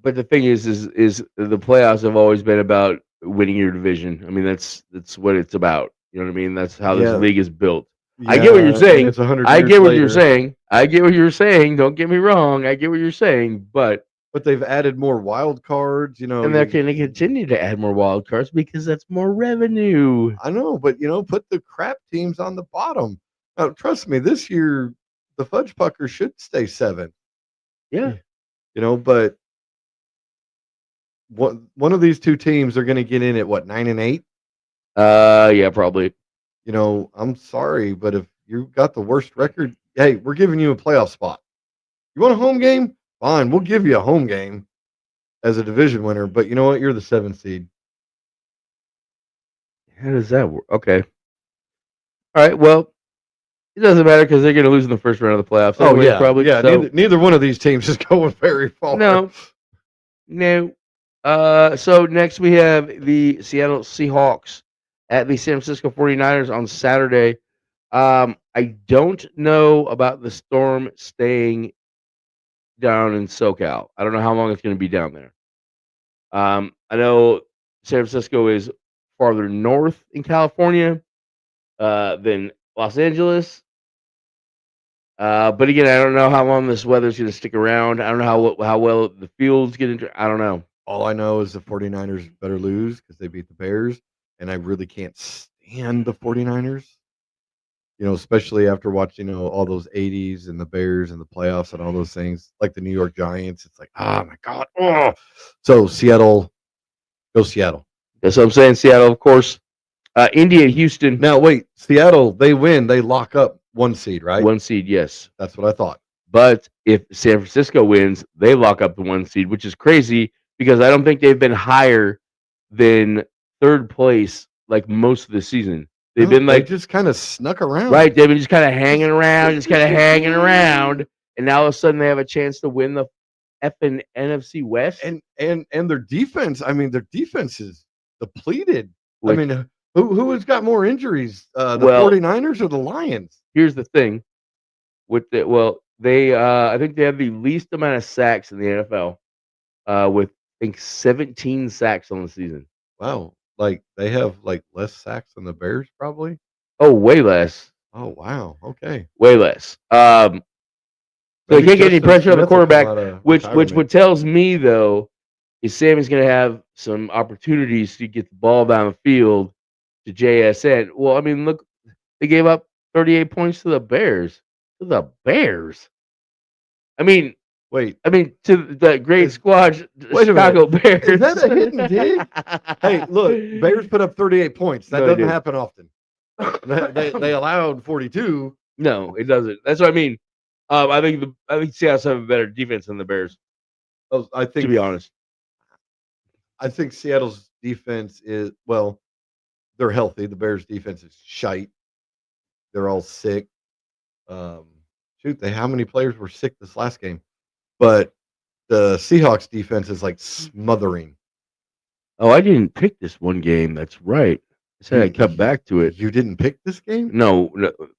But the thing is the playoffs have always been about winning your division. I mean, that's what it's about. You know what I mean? That's how Yeah. this league is built. I get what you're and saying. It's 100 I years get what you're later. saying. I get what you're saying. Don't get me wrong. I get what you're saying. But But they've added more wild cards, you know. and they're going to continue to add more wild cards because that's more revenue. I know, but put the crap teams on the bottom. Now, trust me, this year the Fudge Pucker should stay 7. Yeah. But one of these two teams are going to get in at what, 9 and 8? Yeah, probably. I'm sorry, but if you got the worst record, hey, we're giving you a playoff spot. You want a home game? Fine, we'll give you a home game as a division winner. But you know what? You're the 7th seed. How does that work? Okay. All right. Well, it doesn't matter because they're going to lose in the first round of the playoffs. Oh anyways, yeah, probably. yeah. So, Neither one of these teams is going very far. no. So next we have the Seattle Seahawks at the San Francisco 49ers on Saturday. I don't know about the storm staying down in SoCal. I don't know how long it's going to be down there. I know San Francisco is farther north in California than Los Angeles. But again, I don't know how long this weather's going to stick around. I don't know how well the field's getting. I don't know. All I know is the 49ers better lose because they beat the Bears, and I really can't stand the 49ers. Especially after watching all those 80s and the Bears and the playoffs and all those things, like the New York Giants. It's like, oh my God. Oh. So Seattle, go Seattle. That's what I'm saying. Seattle, of course. India, Houston. Now wait, Seattle, they win, they lock up 1 seed, right? 1 seed, yes. That's what I thought. But if San Francisco wins, they lock up the 1 seed, which is crazy because I don't think they've been higher than 3rd place like most of the season. They've been they just kind of snuck around. Right. They've been just kind of hanging around, and now all of a sudden they have a chance to win the effing NFC West. And their defense, their defense is depleted. Like, who has got more injuries? The 49ers or the Lions? Here's the thing. They I think they have the least amount of sacks in the NFL. With I think 17 sacks on the season. Wow. Like they have less sacks than the Bears, probably. Oh, way less. Oh wow. Okay. Way less. So they can't get any pressure on the quarterback, which what tells me though is Sammy's going to have some opportunities to get the ball down the field to JSN. Well, look, they gave up 38 points to the Bears. To the Bears. Wait. To the great squad, Chicago Bears. Is that a hidden dig? Hey, look, Bears put up 38 points. That doesn't happen often. They allowed 42. No, it doesn't. That's what I mean. I think Seahawks have a better defense than the Bears. I think, to be honest, I think Seattle's defense is they're healthy. The Bears' defense is shite. They're all sick. How many players were sick this last game? But the Seahawks defense is smothering. Oh, I didn't pick this one game. That's right. I said I'd come back to it. You didn't pick this game? No,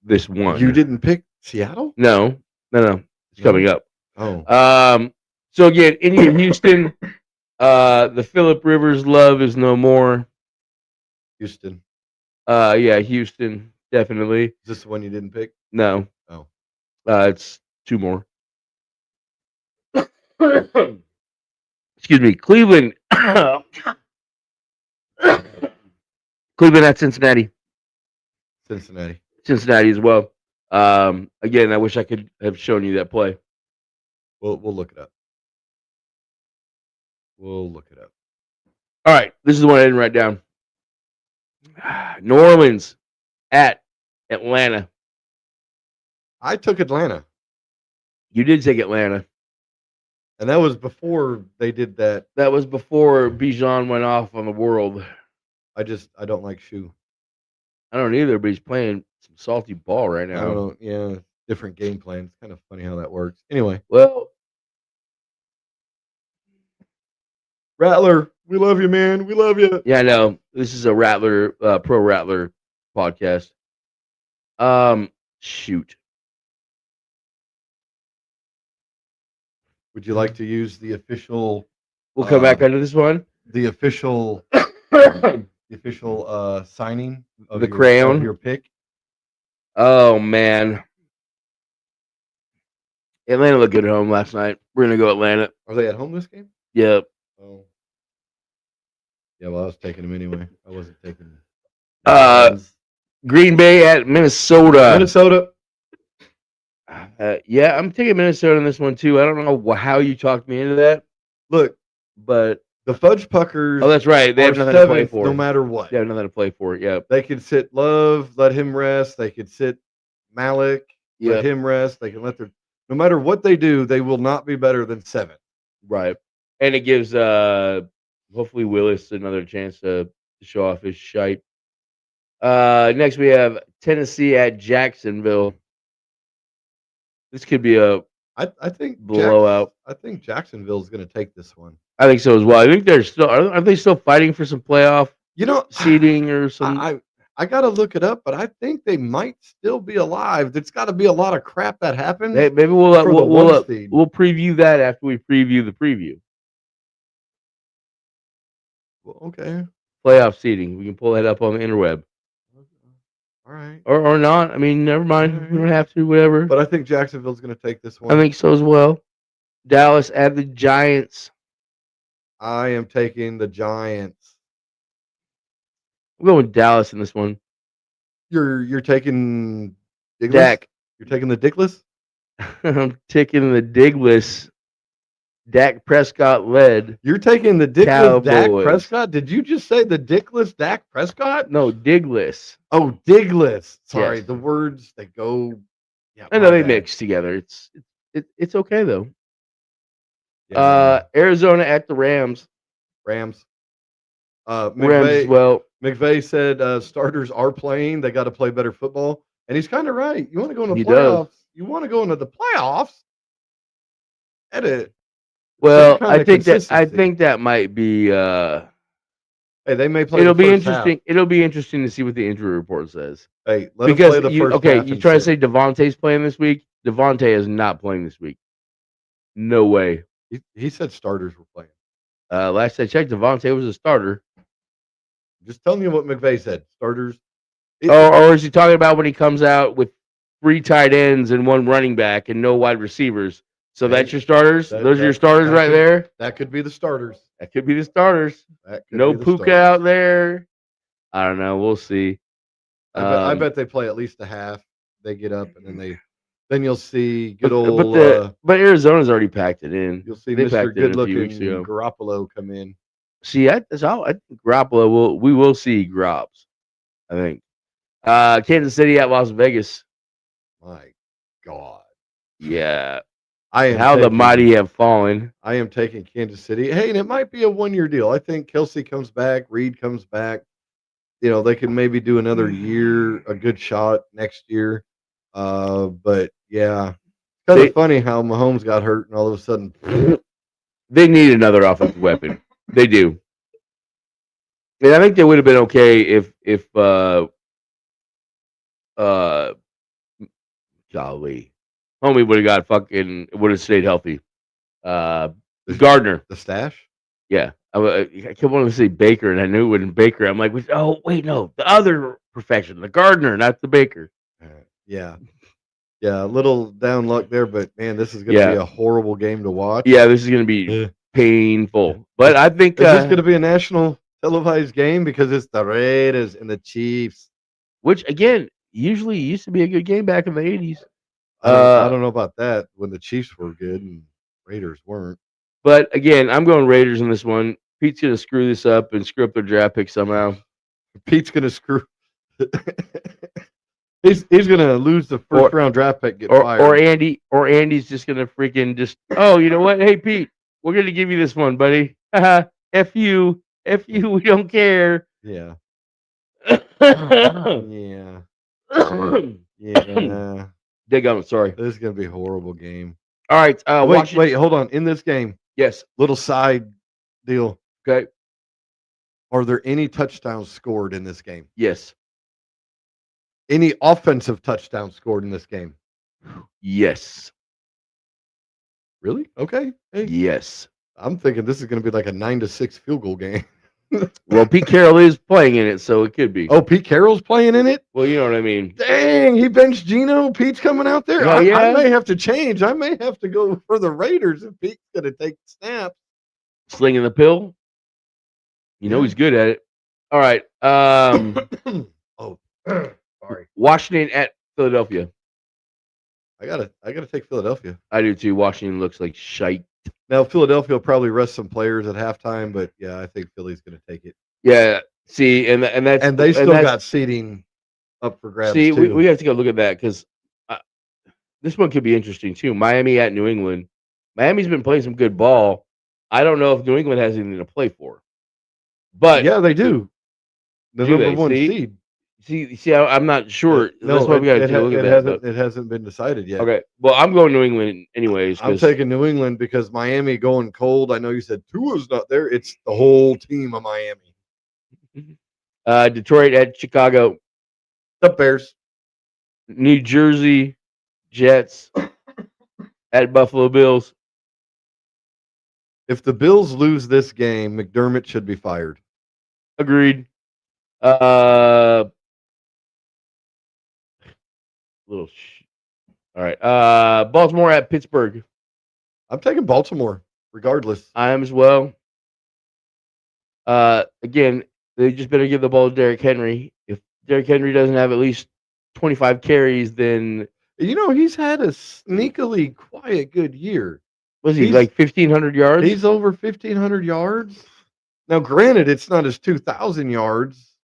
this one. You didn't pick Seattle? No. It's coming up. Oh. So again, India, Houston. The Phillip Rivers love is no more. Houston. Yeah, Houston, definitely. Is this the one you didn't pick? No, Oh, it's two more. Excuse me, Cleveland. Cleveland at Cincinnati. Cincinnati. Cincinnati as well. Again, I wish I could have shown you that play. We'll look it up. We'll look it up. All right, this is the one I didn't write down. New Orleans at Atlanta. I took Atlanta, You did take Atlanta. and that was before they did that. That was before Bijan went off on the world. I don't like Shoe. I don't either, but he's playing some salty ball right I now. don't know. Yeah, different game plan. It's kind of funny how that works. Anyway, Well, Rattler, we love you, man. We love you. yeah, I know. This is a Rattler, pro Rattler podcast. Shoot. Would you like to use the official? We'll come back onto this one. The official signing of The crayon? of your pick. Oh man, Atlanta looked good at home last night. We're gonna go Atlanta. Are they at home this game? Yep. Oh, yeah. Well, I was taking them anyway. I wasn't taking. Green Bay at Minnesota. Minnesota. Yeah, I'm taking Minnesota in this one too. I don't know how you talked me into that, Look, but the Fudge Puckers. oh, that's right. They are have nothing to play seventh for. no matter what. They have nothing to play for. Yeah. They could sit Love, let him rest. They could sit Malik, let him rest. They can let their. No matter what they do, they will not be better than 7. Right. And it gives hopefully Willis another chance to show off his shite. Next we have Tennessee at Jacksonville. This could be a I think blowout. I think Jacksonville's going to take this one. I think so as well. I think they're still are they still fighting for some playoff seeding or something? I got to look it up, but I think they might still be alive. There's got to be a lot of crap that happens. Maybe we'll preview that after we preview the preview. Well, okay. Playoff seeding. We can pull that up on the interweb. All right. Or not. I mean, never mind. Right. We don't have to, whatever. But I think Jacksonville's going to take this one. I think so as well. Dallas at the Giants. I am taking the Giants. I'm going with Dallas in this one. You're taking Diggless? Dak. You're taking the Dickless? I'm taking the Diggless. Dak Prescott led. You're taking the Dickless Cowboys. Dak Prescott? Did you just say the Dickless Dak Prescott? No, Diggless. Oh, Diggless. Sorry, Yes. the words they go. Yeah, I know they mix together. It's okay though. Yeah, Arizona at the Rams. Rams. Rams as well. McVay said starters are playing. They got to play better football, and he's kind of right. You want to go into He playoffs? does. You want to go into the playoffs? Edit. Well, kind of I think that might be. Hey, they may play. It'll the be first interesting. half. It'll be interesting to see what the injury report says. Hey, let them play the you, first okay, half. you and try to see. say Devontae's playing this week. Devontae is not playing this week. No way. He said starters were playing. Last I checked, Devontae was a starter. Just telling you what McVay said. Starters. Or is he talking about when he comes out with 3 tight ends and 1 running back and no wide receivers? So that's your starters? Those are your starters right there? That could be the starters. That could be the starters. That could No be the Puka starters. out there. I don't know. We'll see. I bet they play at least a half. They get up and then you'll see good old. But Arizona's already packed it in. You'll see They Mr. packed it in a few Good weeks Looking ago. Garoppolo come in. See, I think Garoppolo we will see Grops. I think. Kansas City at Las Vegas. My God. Yeah. How the mighty have fallen. I am taking Kansas City. Hey, and it might be a 1-year deal. I think Kelsey comes back, Reed comes back. You know, they can maybe do another year, a good shot next year. But yeah, kind of funny how Mahomes got hurt and all of a sudden they need another offensive weapon. They do. And I think they would have been okay if golly, homie would have got would have stayed healthy. Gardner. the stash. Yeah. I kept wanting to say Baker, and I knew it wasn't Baker. I'm like, oh wait, no, the other profession, the gardener, not the baker. Yeah. Yeah, a little down luck there, but man, this is going to be Yeah, a horrible game to watch. yeah, this is gonna be Yeah. painful, but I think Is this going to be a national televised game because it's the Raiders and the Chiefs? which again usually used to be a good game back in the 80s. I don't know about that when the Chiefs were good and Raiders weren't. But again, I'm going Raiders in this one. Pete's gonna screw this up and screw up their draft pick somehow. Pete's going to screw. He's going to lose the first round draft pick. Get fired. Or Andy's just gonna freaking just. Oh, you know what? Hey Pete, we're gonna give you this one, buddy. F you, we don't care. Yeah. Yeah. Yeah. Dig on it. Sorry. This is going to be a horrible game. All right. Wait, hold on. In this game, Yes. little side deal. Okay. Are there any touchdowns scored in this game? Yes. Any offensive touchdowns scored in this game? Yes. Really? Okay. Hey, Yes. I'm thinking this is going to be like a 9-6 field goal game. Well, Pete Carroll is playing in it, so it could be. Oh, Pete Carroll's playing in it? Well, you know what I mean. Dang, he benched Geno. Pete's coming out there. Oh, I yeah? may have to change. I may have to go for the Raiders if Pete's going to take snaps. Slinging the pill. You know Yeah. he's good at it. All right. Oh, sorry. Washington at Philadelphia. I gotta take Philadelphia. I do too. Washington looks like shite. Now Philadelphia will probably rest some players at halftime, but yeah, I think Philly's going to take it. Yeah. See, and that's And they still got seeding up for grabs. See, too. we have to go look at that because this one could be interesting too. Miami at New England. Miami's been playing some good ball. I don't know if New England has anything to play for, but yeah, they do. The Do number they? one See? seed. I'm not sure. No, That's why we got to take a look at that. It hasn't been decided yet. Okay. Well, I'm going New England anyways. I'm taking New England because Miami going cold. I know you said Tua's not there. It's the whole team of Miami. Detroit at Chicago. The Bears. New Jersey Jets at Buffalo Bills. If the Bills lose this game, McDermott should be fired. Agreed. All right. Baltimore at Pittsburgh. I'm taking Baltimore, regardless. I am as well. Again, they just better give the ball to Derrick Henry. If Derrick Henry doesn't have at least 25 carries, then He's had a sneakily quiet good year. was he He's- like 1,500 yards? He's over 1,500 yards. Now, granted, it's not his 2,000 yards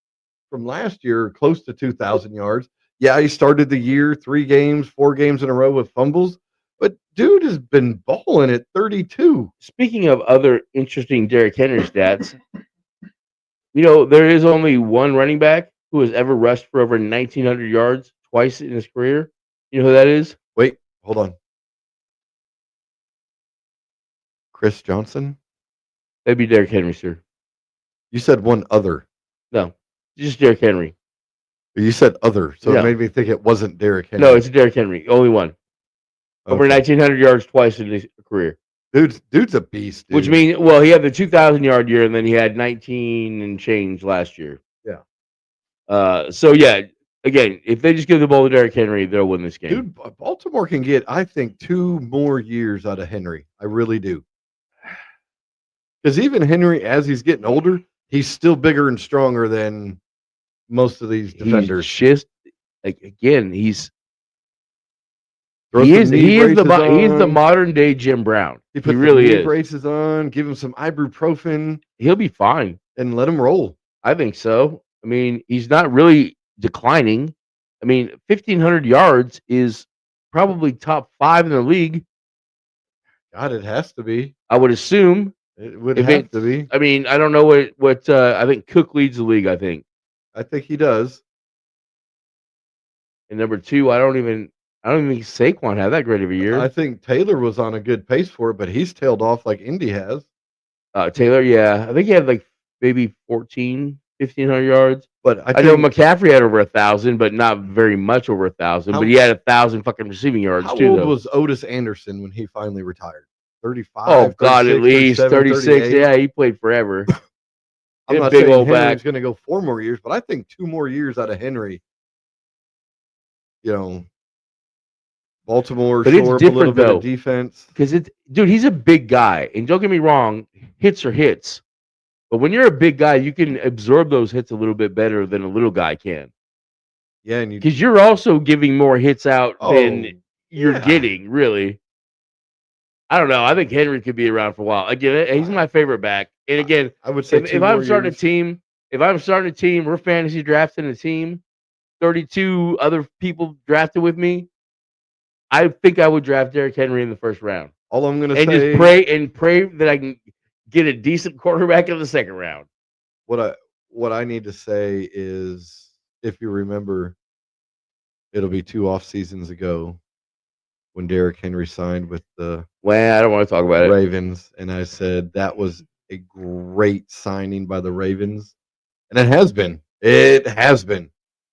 from last year, close to 2,000 yards. Yeah, he started the year 4 games in a row with fumbles, but dude has been balling at 32. Speaking of other interesting Derrick Henry stats, there is only one running back who has ever rushed for over 1,900 yards twice in his career. You know who that is? Wait, hold on. Chris Johnson? That'd be Derrick Henry, sir. You said one other. No, just Derrick Henry. You said other, so Yeah. it made me think it wasn't Derrick Henry. No, it's Derrick Henry. Only one. Over Okay. 1,900 yards twice in his career. Dude's a beast, dude. Which means, well, he had the 2,000-yard year, and then he had 19 and change last year. Yeah. So, yeah, again, if they just give the ball to Derrick Henry, they'll win this game. Dude, Baltimore can get, I think, 2 more years out of Henry. I really do. Because even Henry, as he's getting older, he's still bigger and stronger than most of these defenders. He's just, again, Throw he some is knee braces the on. modern day Jim Brown. He He put really knee is. braces on, give him some ibuprofen, He'll be fine. and let him roll. I think so. I mean, he's not really declining. I mean, 1,500 yards is probably top 5 in the league. God, it has to be. I would assume. It would If have to be. I mean, I don't know what I think Cook leads the league, I think. I think he does. And number 2, I don't even think Saquon had that great of a year. I think Taylor was on a good pace for it, but he's tailed off like Indy has. Taylor, yeah. I think he had like maybe 1,500 yards. But I know McCaffrey had over 1,000, but not very much over 1,000. How- But he had 1,000 fucking receiving yards how too, old though. was Otis Anderson when he finally retired? 35, Oh God, at 36, least 37, 36. 38. Yeah, he played forever. I'm He's a not big saying old Henry's back. going to go 4 more years, but I think 2 more years out of Henry, Baltimore But it's shore up a little different bit of though, defense. because dude, he's a big guy, and don't get me wrong, hits are hits. But when you're a big guy, you can absorb those hits a little bit better than a little guy can. Yeah, and Because you're also giving more hits out than you're yeah. getting, really. I don't know. I think Henry could be around for a while. Again, he's my favorite back. And again, I would say if 2 I'm more starting years. a team, we're fantasy drafting a team, 32 other people drafted with me, I think I would draft Derrick Henry in the first round. All I'm going to And say, just pray that I can get a decent quarterback in the second round. what I need to say is, if you remember, it'll be 2 off seasons ago when Derrick Henry signed with the Well, I don't want to talk about it. Ravens, and I said that was a great signing by the Ravens, and it has been. It has been.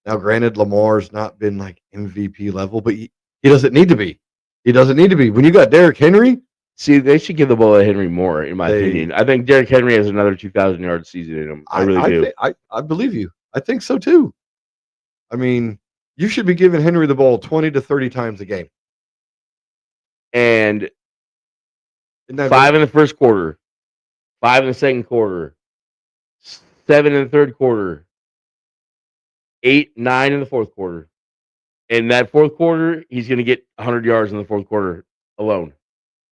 Now, granted, Lamar's not been like MVP level, but he doesn't need to be. He doesn't need to be. When you got Derrick Henry, See, they should give the ball to Henry more, in my They- opinion. I think Derrick Henry has another 2,000-yard season in him. I really do. I believe you. I think so too. I mean, you should be giving Henry the ball 20 to 30 times a game. And Isn't that 5 in the first quarter, 5 in the second quarter, 7 in the third quarter, 8, 9 in the fourth quarter. In that fourth quarter, he's going to get 100 yards in the fourth quarter alone.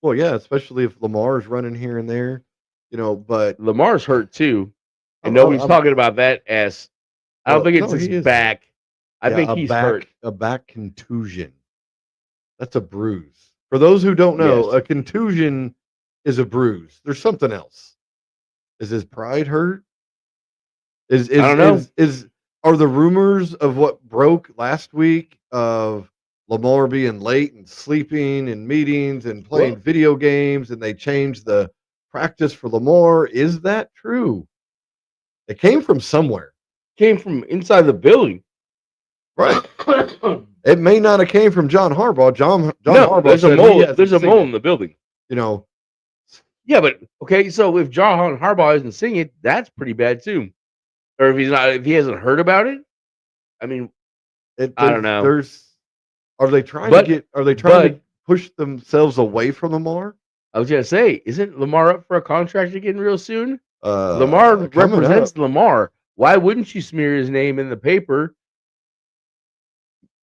Well, yeah, especially if Lamar is running here and there, but Lamar's hurt too, and I'm- nobody's I'm- talking about that as. I don't Well, think it's no, he his is back. I yeah, think a he's back, hurt. a back contusion. That's a bruise. For those who don't know, Yes. a contusion is a bruise. There's something else. Is his pride hurt? I don't know. Are the rumors of what broke last week of Lamar being late and sleeping in meetings and playing Well- video games, and they changed the practice for Lamar? Is that true? It came from somewhere. Came from inside the building. Right. It may not have came from John Harbaugh. John No, Harbaugh there's a said he mole. hasn't There's a seen mole it. in the building. Yeah, but okay. So if John Harbaugh isn't seeing it, that's pretty bad too. Or if he hasn't heard about it, I mean, I don't know. Are they trying But- to push themselves away from Lamar? I was gonna say, isn't Lamar up for a contract again real soon? Uh, Lamar coming represents up. Lamar. Why wouldn't you smear his name in the paper?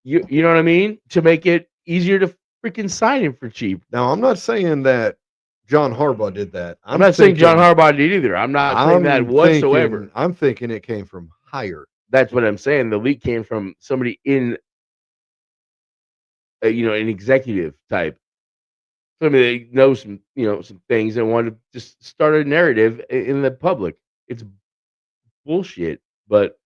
You know what I mean? To make it easier to freaking sign him for cheap. Now, I'm not saying that John Harbaugh did that. I'm not saying John Harbaugh did either. I'm not saying that whatsoever. I'm thinking it came from higher. That's what I'm saying. The leak came from somebody in, an executive type, somebody that knows some things and wanted to just start a narrative in the public. It's bullshit, but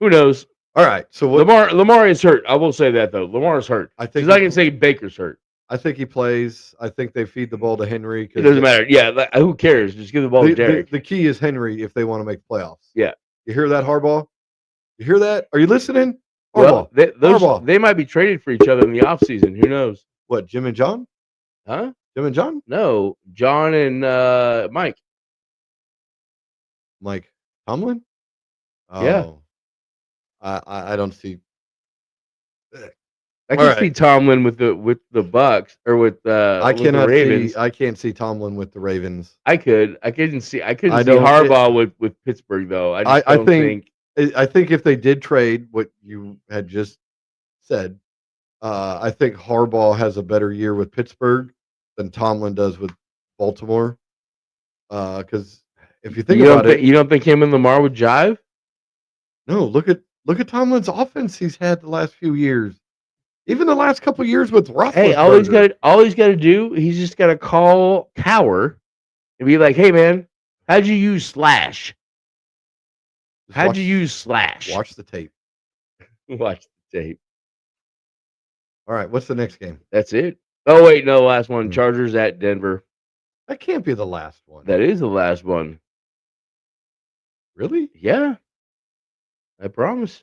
who knows? All right. So what? Lamar is hurt. I will say that though. Lamar is hurt. I think Because I can say Baker's hurt. I think he plays. I think they feed the ball to Henry. It doesn't matter. Yeah, who cares? Just give the ball to Derek. The key is Henry if they want to make playoffs. Yeah. You hear that, Harbaugh? You hear that? Are you listening? Well, Harbaugh. they might be traded for each other in the offseason. Who knows? What, Jim and John? Huh? Jim and John? No, John and Mike. Mike Tomlin? Oh, Yeah. I don't see. I can All right. see Tomlin with the Bucks or with I with the cannot Ravens. see. I can't see Tomlin with the Ravens. I couldn't see I see don't- Harbaugh with Pittsburgh though. I just don't think. I think if they did trade what you had just said, I think Harbaugh has a better year with Pittsburgh than Tomlin does with Baltimore. Because if you think about it, You don't think him and Lamar would jive? no. Look at Tomlin's offense he's had the last few years, even the last couple years with Roethlisberger. Hey, all he's got to do, he's just got to call Cower and be like, "Hey, man, how'd you use Slash? Just How'd you use Slash? Watch the tape. Watch the tape. All right, what's the next game? That's it. Oh wait, no, last one. Hmm. Chargers at Denver. That can't be the last one. That is the last one. Really? Yeah, I promise.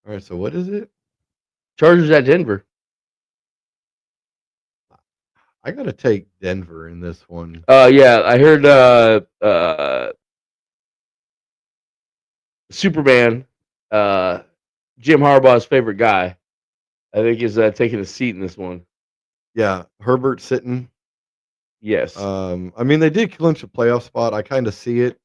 All right. So what is it? Chargers at Denver. I gotta take Denver in this one. Yeah, I heard Superman, Jim Harbaugh's favorite guy, I think is taking a seat in this one. Yeah, Herbert sitting. Yes. I mean, they did clinch a playoff spot. I kind of see it.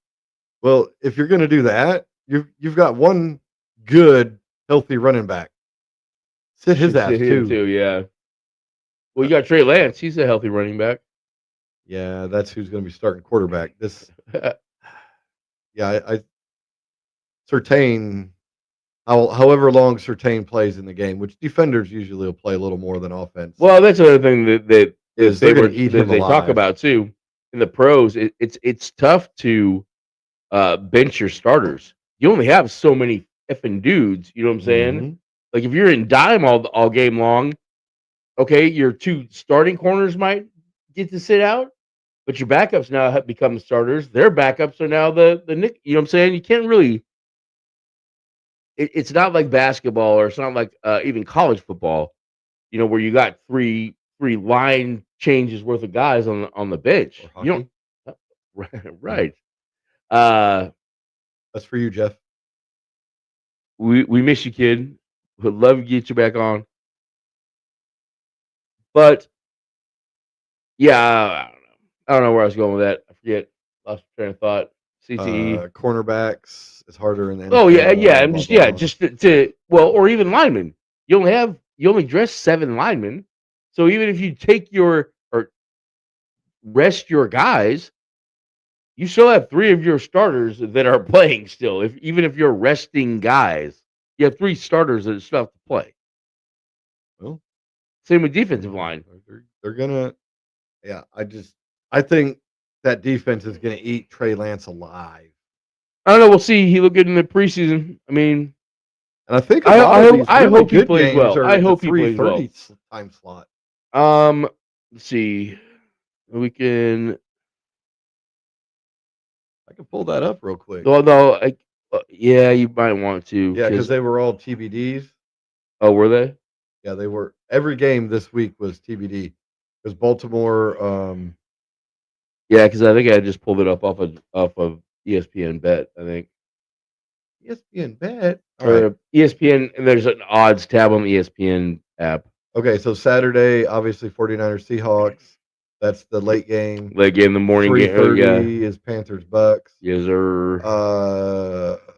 Well, if you're going to do that, you've got one good, healthy running back. Sit his Should ass sit him too. too, yeah. Well, you got Trey Lance. He's a healthy running back. Yeah, that's who's going to be starting quarterback. This, yeah, I Certain, however long Certain plays in the game, which defenders usually will play a little more than offense. Well, that's another thing that Is they they're gonna eat him they talk alive. about too in the pros. It's tough to bench your starters. You only have so many effing dudes. You know what I'm saying? Mhm. Like if you're in dime all game long, okay, your two starting corners might get to sit out, but your backups now have become starters. Their backups are now the nick. You know what I'm saying? You can't really. It's not like basketball, or it's not like even college football. You know, where you got three line changes worth of guys on the bench. Or You don't. hockey. Right. Uh, That's for you, Jeff. we miss you, kid. Would love to get you back on. But yeah, I don't know where I was going with that. I forget. Lost my train of thought. CTE. Cornerbacks is harder in the NFL. Oh yeah. I'm blah, just blah. just to well, or even linemen. You only dress 7 linemen. So even if you take your or rest your guys, you still have 3 of your starters that are playing still. If even if you're resting guys, you have 3 starters that still have to play. Well, Same with defensive line. they're gonna. Yeah, I think that defense is gonna eat Trey Lance alive. I don't know. We'll see. He looked good in the preseason. I mean, And I think a lot of these I really hope he good plays games well. are I the hope he plays well. 3:30 time slot. Let's see. We can. I can pull that up real quick. Well, no. Yeah, you might want to. Yeah, because they were all TBDs. Oh, were they? Yeah, they were. Every game this week was TBD because Baltimore. Yeah, because I think I just pulled it up off of ESPN Bet. I think. ESPN bet. All right. Or ESPN. There's an odds tab on the ESPN app. Okay, so Saturday, obviously 49ers Seahawks. That's the late game. Late game, the morning game. 3:30 is Panthers Bucks. Yes, sir.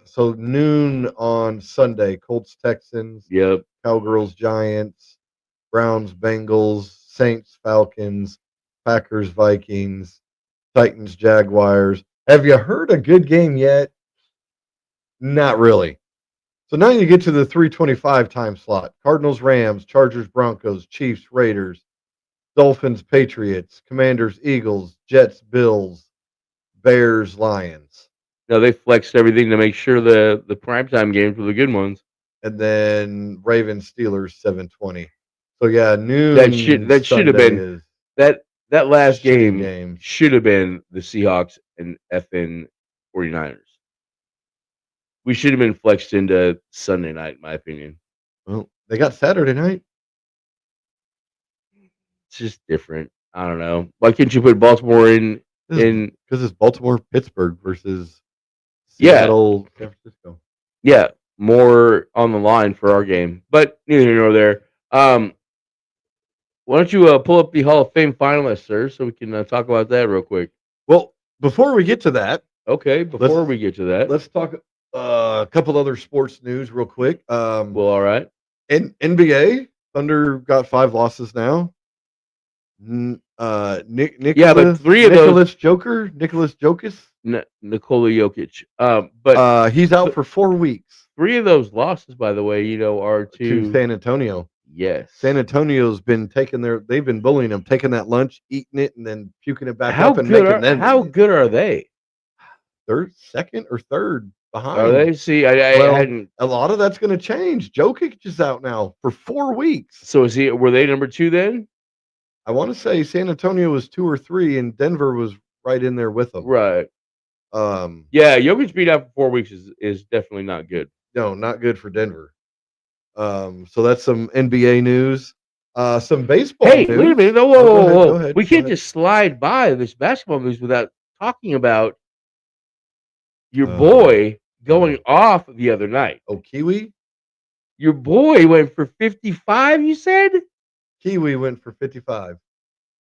So noon on Sunday, Colts Texans, Yep. Cowgirls Giants, Browns Bengals, Saints Falcons, Packers Vikings, Titans Jaguars. Have you heard a good game yet? Not really. So now you get to the 3:25 time slot. Cardinals Rams, Chargers Broncos, Chiefs Raiders, Dolphins Patriots, Commanders Eagles, Jets Bills, Bears Lions. No, they flexed everything to make sure the primetime games were the good ones. And then Ravens Steelers 7:20. So yeah, noon. That should have been is that last shitty game should have been the Seahawks and FN 49ers. We should have been flexed into Sunday night, in my opinion. Well, they got Saturday night. It's just different. I don't know. Why can't you put Baltimore in? Because it's Baltimore, Pittsburgh versus Yeah. Seattle, San Francisco. Yeah, more on the line for our game, but neither here nor there. Why don't you pull up the Hall of Fame finalists, sir, so we can talk about that real quick? Well, before we get to that, Okay, before we get to that, let's talk a couple other sports news real quick. well, all right. In NBA, Thunder got 5 losses now. Yeah, but 3 of those. Nicholas Jokic. Nikola Jokic. But he's out for 4 weeks. 3 of those losses, by the way, are to San Antonio. Yes. San Antonio's been they've been bullying him, taking that lunch, eating it, and then puking it back how up and good making them. How good are they? They're second or third behind. Are they? See, I hadn't. A lot of that's going to change. Jokic is out now for 4 weeks. So were they number 2 then? I want to say San Antonio was 2 or 3, and Denver was right in there with them. Right. Yeah, Jokic beat out for 4 weeks is definitely not good. No, not good for Denver. So that's some NBA news. Some baseball Hey, news. wait a minute. Whoa, Oh, whoa, go whoa, ahead, whoa. go ahead, We go can't ahead. just slide by this basketball news without talking about your Oh, boy going off the other night. Oh, Kiwi? Your boy went for 55, you said? Kiwi went for 55.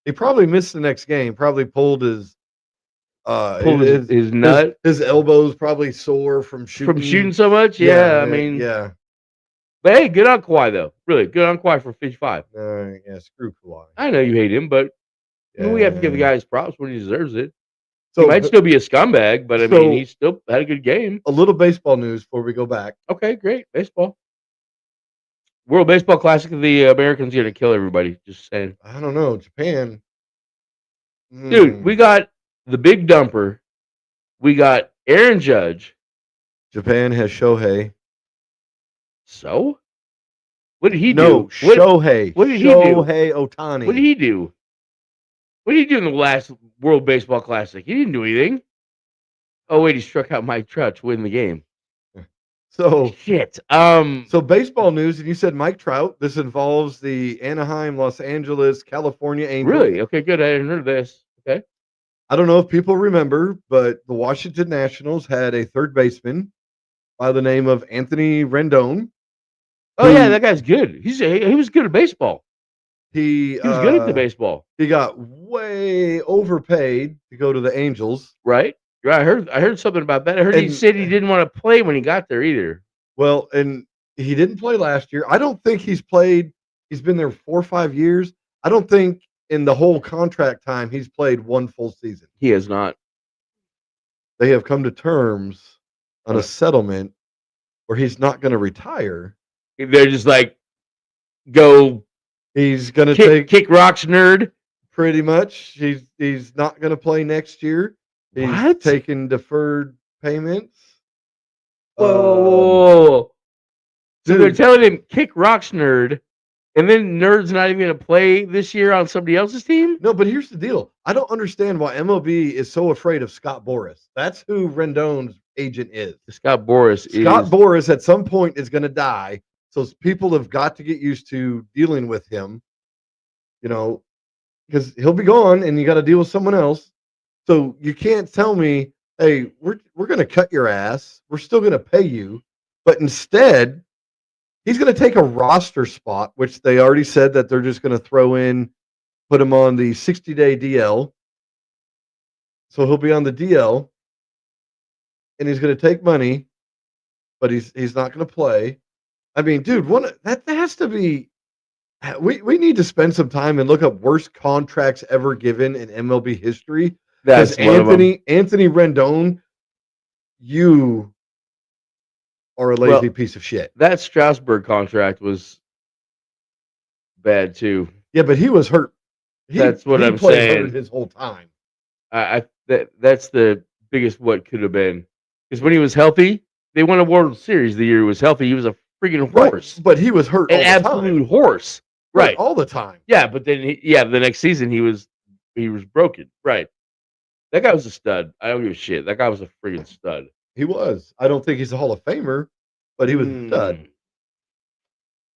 He probably missed the next game. Probably pulled his Pulled his nut his elbows probably sore from shooting. from shooting so much? Yeah, I mean, yeah. but hey, good on Kawhi, though. Really, good on Kawhi for 55. Yeah, screw Kawhi. I know you hate him, but I mean, we have to give the Yeah. guy his props when he deserves it. So He might still be a scumbag, but I mean, he still had a good game. a little baseball news before we go back. Okay, great. Baseball. World Baseball Classic, the Americans going to kill everybody. Just saying. I don't know, Japan. Dude, we got the big dumper. We got Aaron Judge. Japan has Shohei. So? What did he No, do? Shohei. What did he do? Shohei Ohtani. What did he do? What did he do in the last World Baseball Classic? He didn't do anything. Oh, wait, he struck out Mike Trout to win the game. So Shit. So baseball news, and you said Mike Trout. This involves the Anaheim, Los Angeles, California Angels. Really? Okay, good. I hadn't heard of this. Okay. I don't know if people remember, but the Washington Nationals had a third baseman by the name of Anthony Rendon. Oh, yeah, that guy's good. He was good at baseball. He was good at the baseball. He got way overpaid to go to the Angels. Right? Yeah, I heard something about that. I heard he said he didn't want to play when he got there either. Well, and he didn't play last year. I don't think he's played. He's been there 4 or 5 years. I don't think in the whole contract time he's played one full season. He has not. They have come to terms on a settlement where he's not going to retire. They're just like, go. He's going to kick rocks, nerd. Pretty much. He's not going to play next year. He's taking deferred payments. Whoa. So they're telling him kick rocks, nerd, and then nerd's not even going to play this year on somebody else's team? No, but here's the deal. I don't understand why MLB is so afraid of Scott Boras. That's who Rendon's agent is. Scott Boras at some point is going to die. So people have got to get used to dealing with him, because he'll be gone and you got to deal with someone else. So you can't tell me, hey, we're going to cut your ass. We're still going to pay you. But instead, he's going to take a roster spot, which they already said that they're just going to put him on the 60-day DL. So he'll be on the DL and he's going to take money, but he's not going to play. I mean, dude, that has to be. We need to spend some time and look up worst contracts ever given in MLB history. That's Anthony Rendon, you are a lazy piece of shit. That Strasburg contract was bad too. Yeah, but he was hurt. That's what I'm saying. Hurt his whole time. That's the biggest what could have been. Because when he was healthy, they won a World Series the year he was healthy. He was a freaking horse. Right, but he was hurt. An absolute horse. Right. All the time. Yeah, but then the next season he was broken. Right. That guy was a stud. I don't give a shit. That guy was a freaking stud. He was. I don't think he's a Hall of Famer, but he was a stud.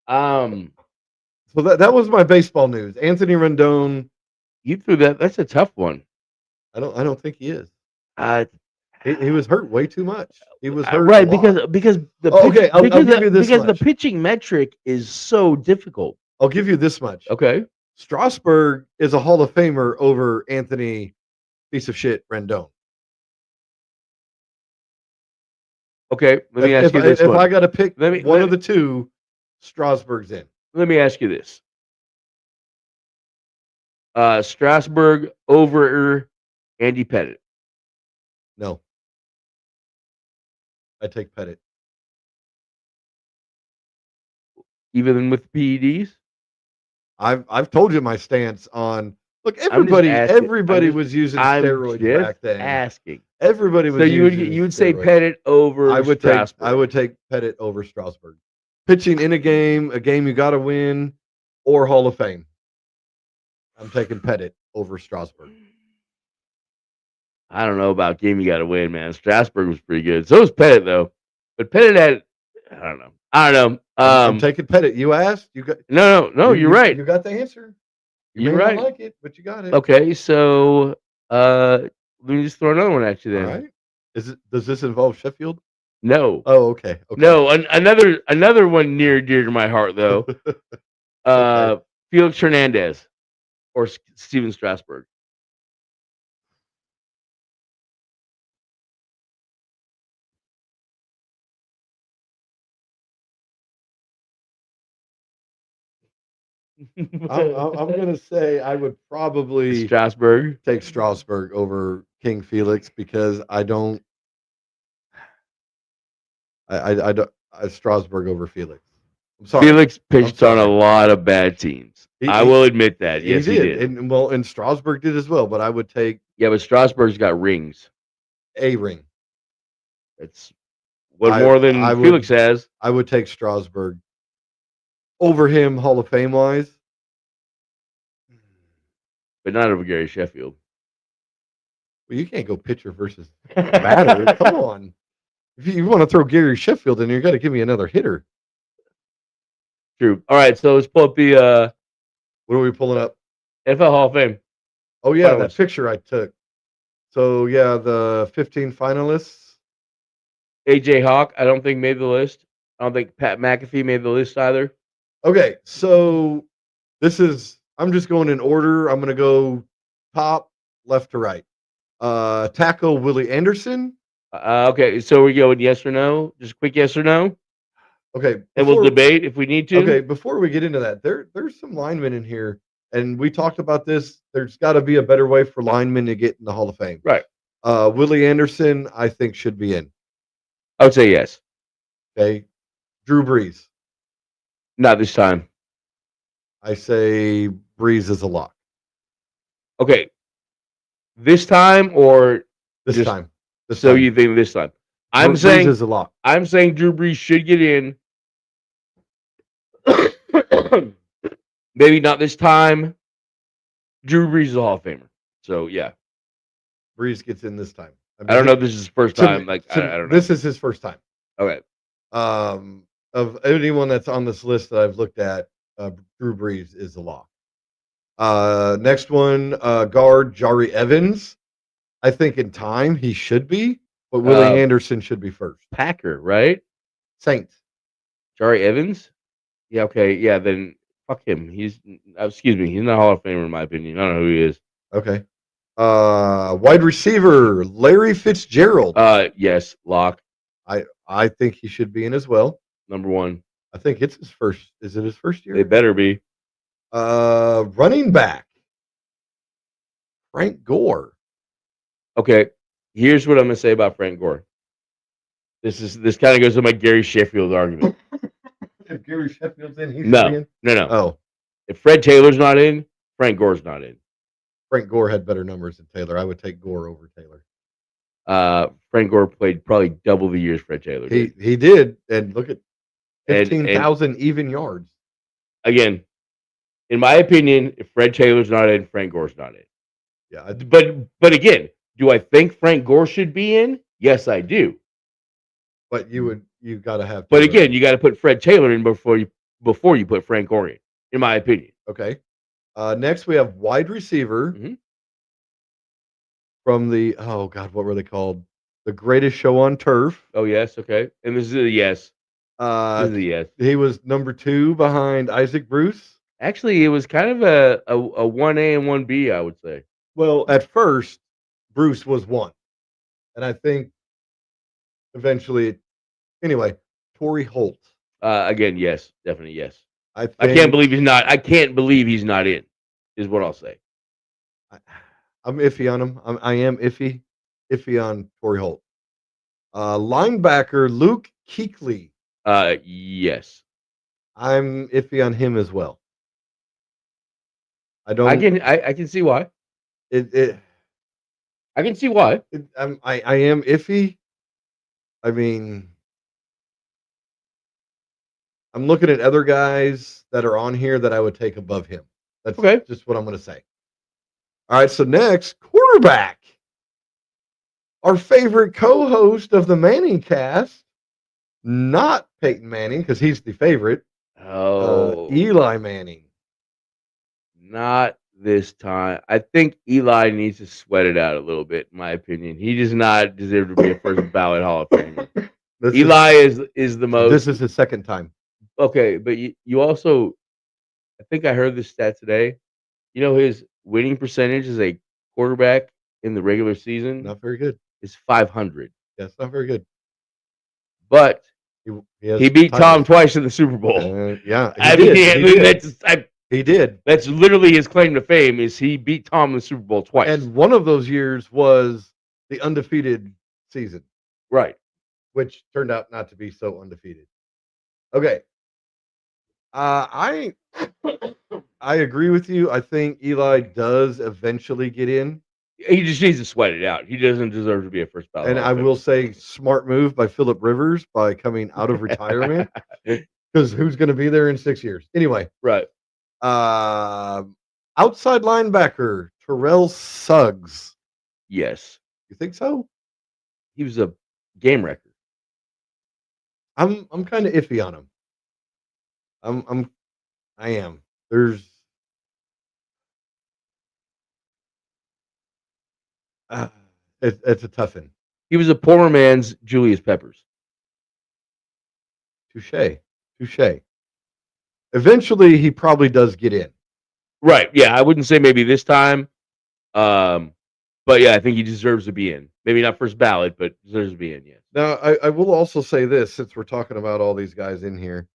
So that was my baseball news. Anthony Rendon. You threw that. That's a tough one. I don't think he is. He was hurt way too much. He was hurt right because the pitching metric is so difficult. I'll give you this much. Okay. Strasburg is a Hall of Famer over Anthony piece of shit Rendon. Okay, let me ask you this. If I got to pick one of the two, Strasburg's in. Let me ask you this. Strasburg over Andy Pettit. No. I take Pettit. Even with PEDs? I've told you my stance on. Look, everybody was using steroids back then. Asking. Everybody was. So you would say Pettit over Strasburg. I would take Pettit over Strasburg. Pitching in a game you got to win, or Hall of Fame. I'm taking Pettit over Strasburg. I don't know about game you got to win, man. Strasburg was pretty good. So was Pettit though, but Pettit had I don't know. I'm Um, taking Pettit. You asked. You got. no, you're right. You got the answer. You You're may right. not like it, but you got it. Okay, so let me just throw another one at you All then. right. Does this involve Sheffield? No, Oh, okay. Okay. no, another one near dear to my heart though. Okay. Felix Hernandez or Steven Strasburg. I'm gonna say I would probably Strasburg. take Strasburg over King Felix because I don't. I don't. Strasburg over Felix. I'm sorry. Felix pitched on a sorry. lot of bad teams. I will admit that. Yes, he did. And Strasburg did as well. But I would take Yeah, but Strasburg's got rings. a ring. It's one more than Felix has. I would take Strasburg over him, Hall of Fame wise. But not over Gary Sheffield. Well, you can't go pitcher versus batter. Come on. If you want to throw Gary Sheffield in, you got to give me another hitter. True. All right, so let's pull up the What are we pulling up? NFL Hall of Fame. Oh yeah, Finalists. that picture I took. So yeah, the 15 finalists. AJ Hawk, I don't think made the list. I don't think Pat McAfee made the list either. Okay, so I'm just going in order. I'm gonna go top, left to right. Tackle Willie Anderson. Okay, so we go with yes or no. Just quick yes or no. Okay, And we'll debate if we need to. Okay, before we get into that, there's some linemen in here, and we talked about this. There's got to be a better way for linemen to get in the Hall of Fame. Right. Willie Anderson, I think, should be in. I would say yes. Okay. Drew Brees. Not this time. I say Brees is a lock. Okay. This time or This time. You think this time? I'm Brees saying is a lock. I'm saying Drew Brees should get in. Maybe not this time. Drew Brees is a Hall of Famer. So yeah. Brees gets in this time. I don't know if this is his first time. I don't know. This is his first time. Okay. Of anyone that's on this list that I've looked at, Drew Brees is a lock. Next one, guard Jari Evans. I think in time he should be, but Willie Anderson should be first. Packer, right? Saints. Jari Evans? Yeah, okay. Yeah, then fuck him. He's not a Hall of Famer in my opinion. I don't know who he is. Okay. Wide receiver Larry Fitzgerald. Yes, lock. I think he should be in as well. Number one. I think it's his first. Is it his first year? They better be. Running back Frank Gore. Okay, here's what I'm gonna say about Frank Gore. This kind of goes to my Gary Sheffield argument. If Gary Sheffield's in, he's No. Oh, If Fred Taylor's not in, Frank Gore's not in. Frank Gore had better numbers than Taylor. I would take Gore over Taylor. Frank Gore played probably double the years Fred Taylor did. He did, and look at 15,000 even yards. Again, in my opinion, if Fred Taylor's not in, Frank Gore's not in. Yeah, But again, do I think Frank Gore should be in? Yes, I do. but you got to have. But again, you got to put Fred Taylor in before you put Frank Gore in my opinion. Okay. Next, we have wide receiver from the what were they called? The Greatest Show on Turf. Oh yes, okay. And this is a yes. This is a yes. He was number 2 behind Isaac Bruce. Actually, it was kind of a 1A and 1B, I would say. Well, at first, Bruce was 1, and I think eventually, anyway, Torrey Holt. Again, yes, definitely yes. I can't believe he's not. I can't believe he's not in. Is what I'll say. I'm iffy on him. I am iffy on Torrey Holt. Linebacker Luke Kuechly. Yes. I'm iffy on him as well. I can see why. I can see why. I am iffy. I mean, I'm looking at other guys that are on here that I would take above him. That's okay. Just what I'm going to say. All right, so next, quarterback. Our favorite co-host of the Manning cast, not Peyton Manning because he's the favorite. Oh, Eli Manning. not this time. I think Eli needs to sweat it out a little bit, in my opinion. He does not deserve to be a first ballot Hall of Famer. Eli is the most. This is his second time. Okay, but you also, I think I heard this stat today. You know, his winning percentage as a quarterback in the regular season Not very good. is 500. Yeah, it's not very good. But has he beat Tom titles. twice in the Super Bowl. Yeah, I mean, he did. that's literally his claim to fame is he beat Tom in the Super Bowl twice. And one of those years was the undefeated season, right. which turned out not to be so undefeated. Okay. I agree with you. I think Eli does eventually get in. He just needs to sweat it out. He doesn't deserve to be a first ballot. And I will say, smart move by Phillip Rivers by coming out of retirement. Because who's going to be there in 6 years? Anyway. Right. Outside linebacker, Terrell Suggs. Yes. You think so? He was a game record. I'm kind of iffy on him. I am. There's it's a tough one. He was a poor man's Julius Peppers. Touche. Eventually, he probably does get in. Right. Yeah, I wouldn't say maybe this time. But yeah, I think he deserves to be in. Maybe not first ballot, but deserves to be in, yes. Now, I will also say this, since we're talking about all these guys in here.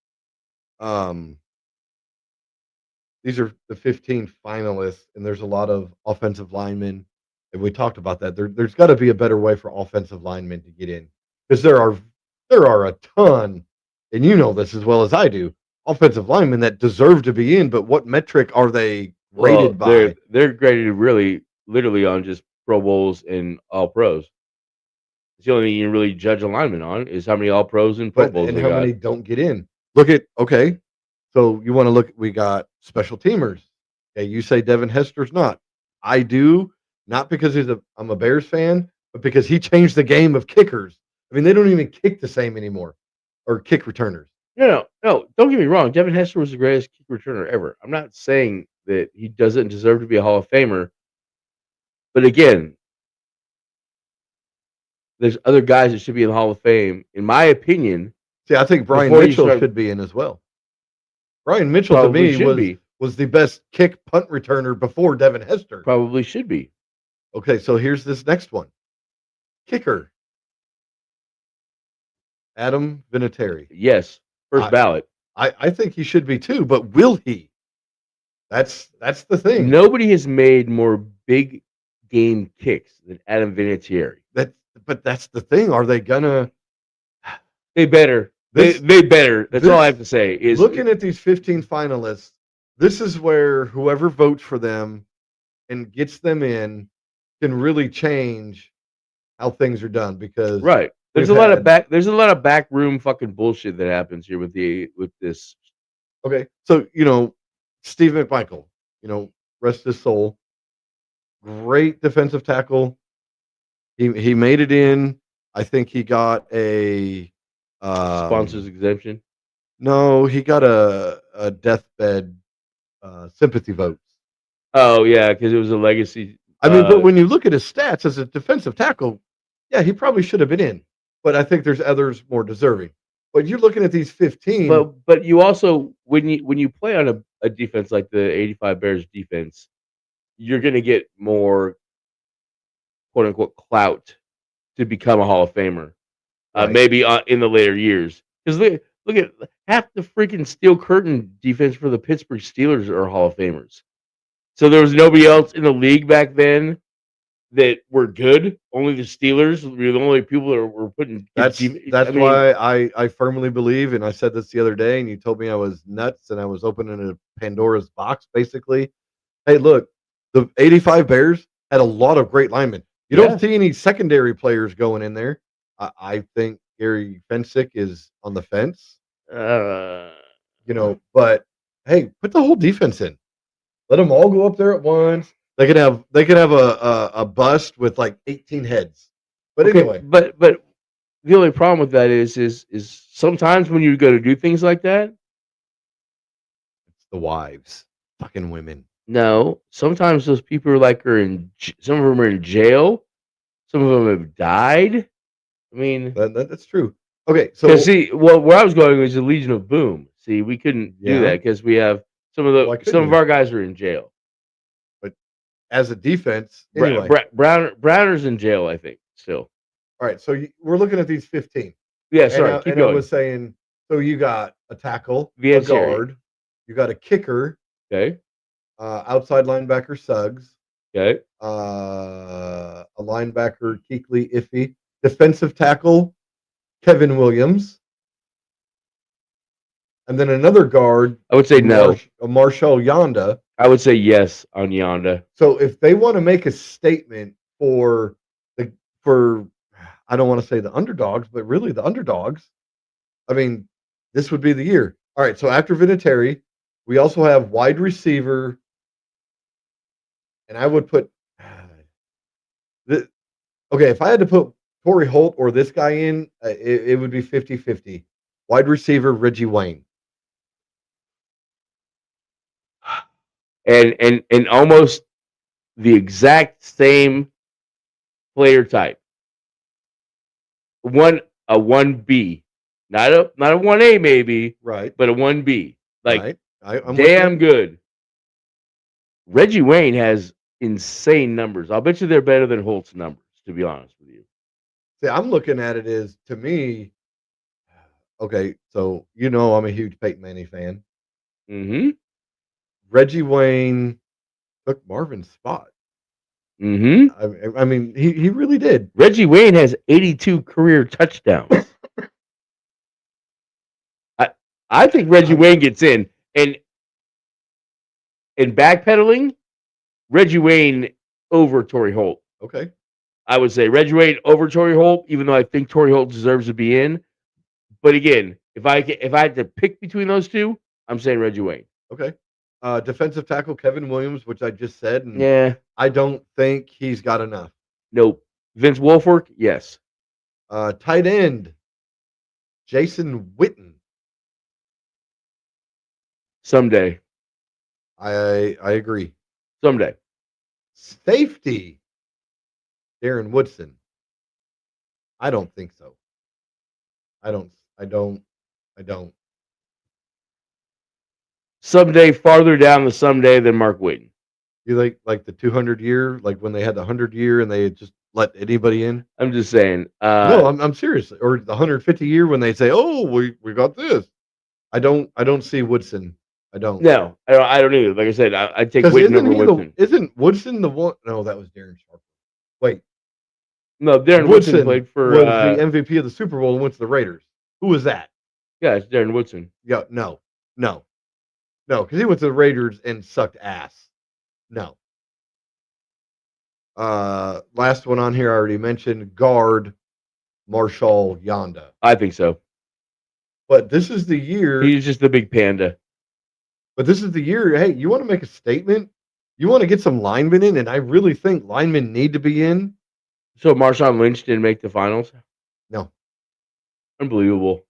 These are the 15 finalists, and there's a lot of offensive linemen. And we talked about that. There's got to be a better way for offensive linemen to get in. Because there are a ton, and you know this as well as I do, offensive linemen that deserve to be in, but what metric are they graded by? They're graded really, literally on just Pro Bowls and All Pros. It's the only thing you can really judge a lineman on is how many All Pros and Pro Bowls and they how got. many don't get in. Okay, so you want to look, we got special teamers. Okay, you say Devin Hester's not. I do, not because I'm a Bears fan, but because he changed the game of kickers. I mean, they don't even kick the same anymore, or kick returners. No, don't get me wrong. Devin Hester was the greatest kick returner ever. I'm not saying that he doesn't deserve to be a Hall of Famer. But again, there's other guys that should be in the Hall of Fame, in my opinion. See, I think Brian Mitchell should be in as well. Brian Mitchell, to me, was the best kick punt returner before Devin Hester. Probably should be. Okay, so here's this next one. Kicker. Adam Vinatieri. Yes, first ballot. I think he should be too, but will he? That's the thing. Nobody has made more big game kicks than Adam Vinatieri. But that's the thing. Are they gonna? They better. They better. That's all I have to say. Is looking at these 15 finalists. This is where whoever votes for them and gets them in can really change how things are done. Because there's a lot of backroom fucking bullshit that happens here with this. Okay, so Steve McMichael, rest his soul. Great defensive tackle. He made it in. I think he got a sponsors exemption. No, he got a deathbed sympathy votes. Oh yeah, because it was a legacy. I mean, but when you look at his stats as a defensive tackle, yeah, he probably should have been in. But I think there's others more deserving. But you're looking at these 15. But you also when you play on a defense like the 85 Bears defense, you're going to get more quote unquote clout to become a Hall of Famer. Right. Maybe in the later years. Because look at half the freaking steel curtain defense for the Pittsburgh Steelers are Hall of Famers. So there was nobody else in the league back then that were good. Only the Steelers were the only people that were putting. That's why I firmly believe, and I said this the other day, and you told me I was nuts, and I was opening a Pandora's box, basically. Hey, look, the 85 Bears had a lot of great linemen. You don't see any secondary players going in there. I think Gary Fensick is on the fence. But hey, put the whole defense in. Let them all go up there at once. They could have a bust with like 18 heads. But anyway, but the only problem with that is sometimes when you go to do things like that, It's the wives, fucking women. no, sometimes those people some of them are in jail, some of them have died. I mean, That's true. Okay, because so see, well, where I was going was the Legion of Boom. See, we couldn't do yeah, that because we have why couldn't some of you? our guys are in jail. But as a defense, anyway. Browner's in jail, I think, still. All right, so we're looking at these 15, Yeah, and sorry, keep I going. was saying, so you got a tackle, a Viettieri. guard, you got a kicker, Okay, outside linebacker Suggs, okay. a linebacker Keekly Iffy, defensive tackle Kevin Williams, and then another guard, I would say no. Marshall Yonda. I would say yes on Yonda. So if they want to make a statement for for I don't want to say the underdogs, but really the underdogs, I mean, this would be the year. All right, so after Vinatieri, we also have wide receiver, and I would put okay, if I had to put Torrey Holt or this guy in, it would be 50-50. Wide receiver Reggie Wayne. And almost the exact same player type. A 1B. Not a 1A maybe, Right. but a 1B. Like Right. I'm damn good. Reggie Wayne has insane numbers. I'll bet you they're better than Holt's numbers, to be honest with you. See, I'm looking at it as, to me, okay, so I'm a huge Peyton Manning fan. Mm-hmm. Reggie Wayne took Marvin's spot. Mm-hmm. I mean, he really did. Reggie Wayne has 82 career touchdowns. I think Reggie Wayne gets in. And in backpedaling, Reggie Wayne over Torrey Holt. Okay. I would say Reggie Wayne over Torrey Holt, even though I think Torrey Holt deserves to be in. But again, if I had to pick between those two, I'm saying Reggie Wayne. Okay. Defensive tackle Kevin Williams, which I just said, and Yeah. I don't think he's got enough. Nope. Vince Wilfork, yes. Tight end Jason Witten. Someday. I agree. Someday. Safety Darren Woodson. I don't think so. I don't. Someday farther down the someday than Mark Whitten. You like the 200 year, like when they had the 100 year and they just let anybody in? I'm just saying. No, I'm serious. Or the 150 year when they say, "Oh, we got this." I don't see Woodson. I don't. No, I don't either. Like I said, I'd take 'Cause Whitten over Woodson. Isn't Woodson the one? No, that was Darren Sharp. Wait, No, Darren Woodson played for was the MVP of the Super Bowl and went to the Raiders. Who was that? yeah, it's Darren Woodson. Yeah, no, because he went to the Raiders and sucked ass. No. Last one on here I already mentioned, guard Marshall Yonda. I think so. But this is the year. He's just the big panda. But this is the year. Hey, you want to make a statement? You want to get some linemen in, and I really think linemen need to be in. So Marshawn Lynch didn't make the finals? No. Unbelievable.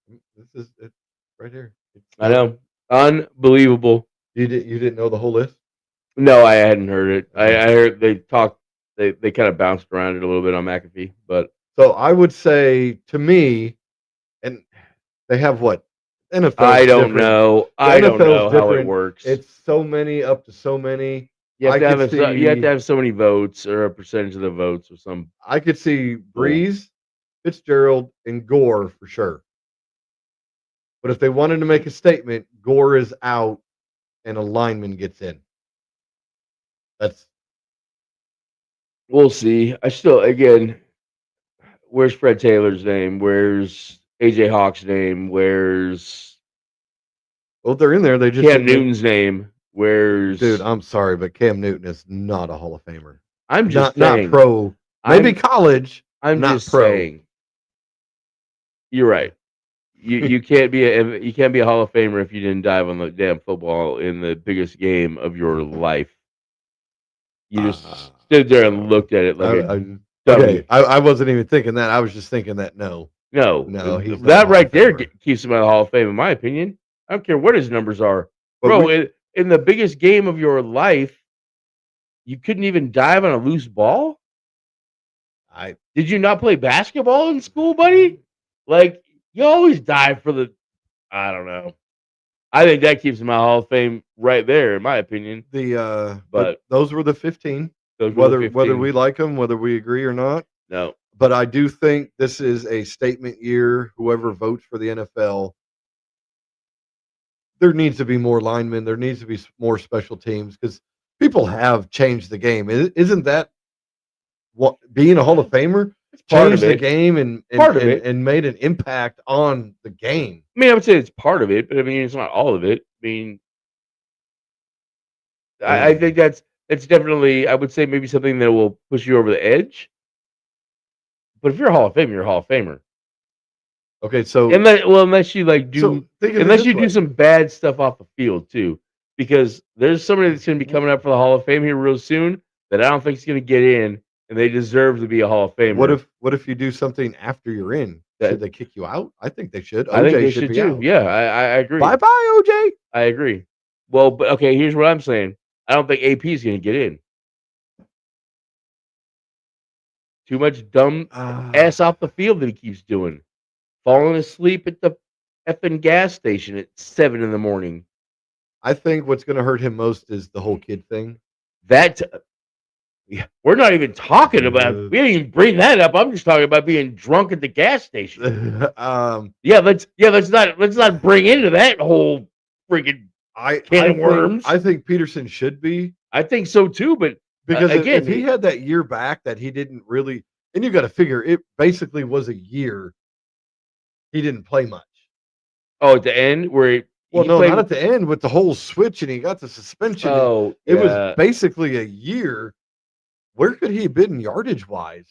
This is it right here. I know. Unbelievable. You didn't know the whole list? No, I hadn't heard it. I heard they talked. They kind of bounced around it a little bit on McAfee, but so I would say to me, and they have what NFL. I don't know. I don't know how it works. It's so many up to so many. You have to have so many votes or a percentage of the votes or some. I could see Breeze, Fitzgerald, and Gore for sure. But if they wanted to make a statement, Gore is out and a lineman gets in. We'll see. Again, where's Fred Taylor's name? Where's AJ Hawk's name? Where's they're in there. They just Cam Newton's name. Where's dude? I'm sorry, but Cam Newton is not a Hall of Famer. I'm just saying, not pro. Maybe college. I'm not just pro. saying. You're right. You can't be a Hall of Famer if you didn't dive on the damn football in the biggest game of your life. You just stood there and looked at it like I wasn't even thinking that. I was just thinking that no. No, No, he's not a that Hall right of there Famer. keeps him out of the Hall of Fame, in my opinion. I don't care what his numbers are, But bro. we- In the biggest game of your life, you couldn't even dive on a loose ball. I Did you not play basketball in school, buddy? Like you always dive for the. I don't know. I think that keeps him out of Hall of Fame right there, in my opinion. but But those were the 15. those were the Whether 15. we like them, whether we agree or not. No, But I do think this is a statement year. Whoever votes for the NFL, there needs to be more linemen. There needs to be more special teams because people have changed the game. Isn't that what being a Hall of Famer it's part of changed the it. game and Part of it. and made an impact on the game? I mean, I would say it's part of it, but I mean, it's not all of it. I mean, I think that's definitely. I would say maybe something that will push you over the edge. But if you're a Hall of Famer, you're a Hall of Famer. Okay, so Unless you like do, so think of it unless this you way. do some bad stuff off the field too, because there's somebody that's going to be coming up for the Hall of Fame here real soon that I don't think is going to get in, and they deserve to be a Hall of Famer. What if you do something after you're in? Should they kick you out? I think they should. I think OJ they should should be too. out. Yeah, I agree. Bye bye, OJ. I agree. Well, but okay, here's what I'm saying. I don't think AP is going to get in. Too much dumb ass off the field that he keeps doing. Falling asleep at the effing gas station at 7 in the morning. I think what's going to hurt him most is the whole kid thing. That yeah, we're not even talking about. We didn't even bring that up. I'm just talking about being drunk at the gas station. Let's not bring into that whole freaking can of worms. I think Peterson should be. I think so too, but because again, if he had that year back that he didn't really, and you got to figure it basically was a year he didn't play much. Oh, at the end where not at the end with the whole switch and he got the suspension. Oh, it was basically a year. Where could he have been yardage wise?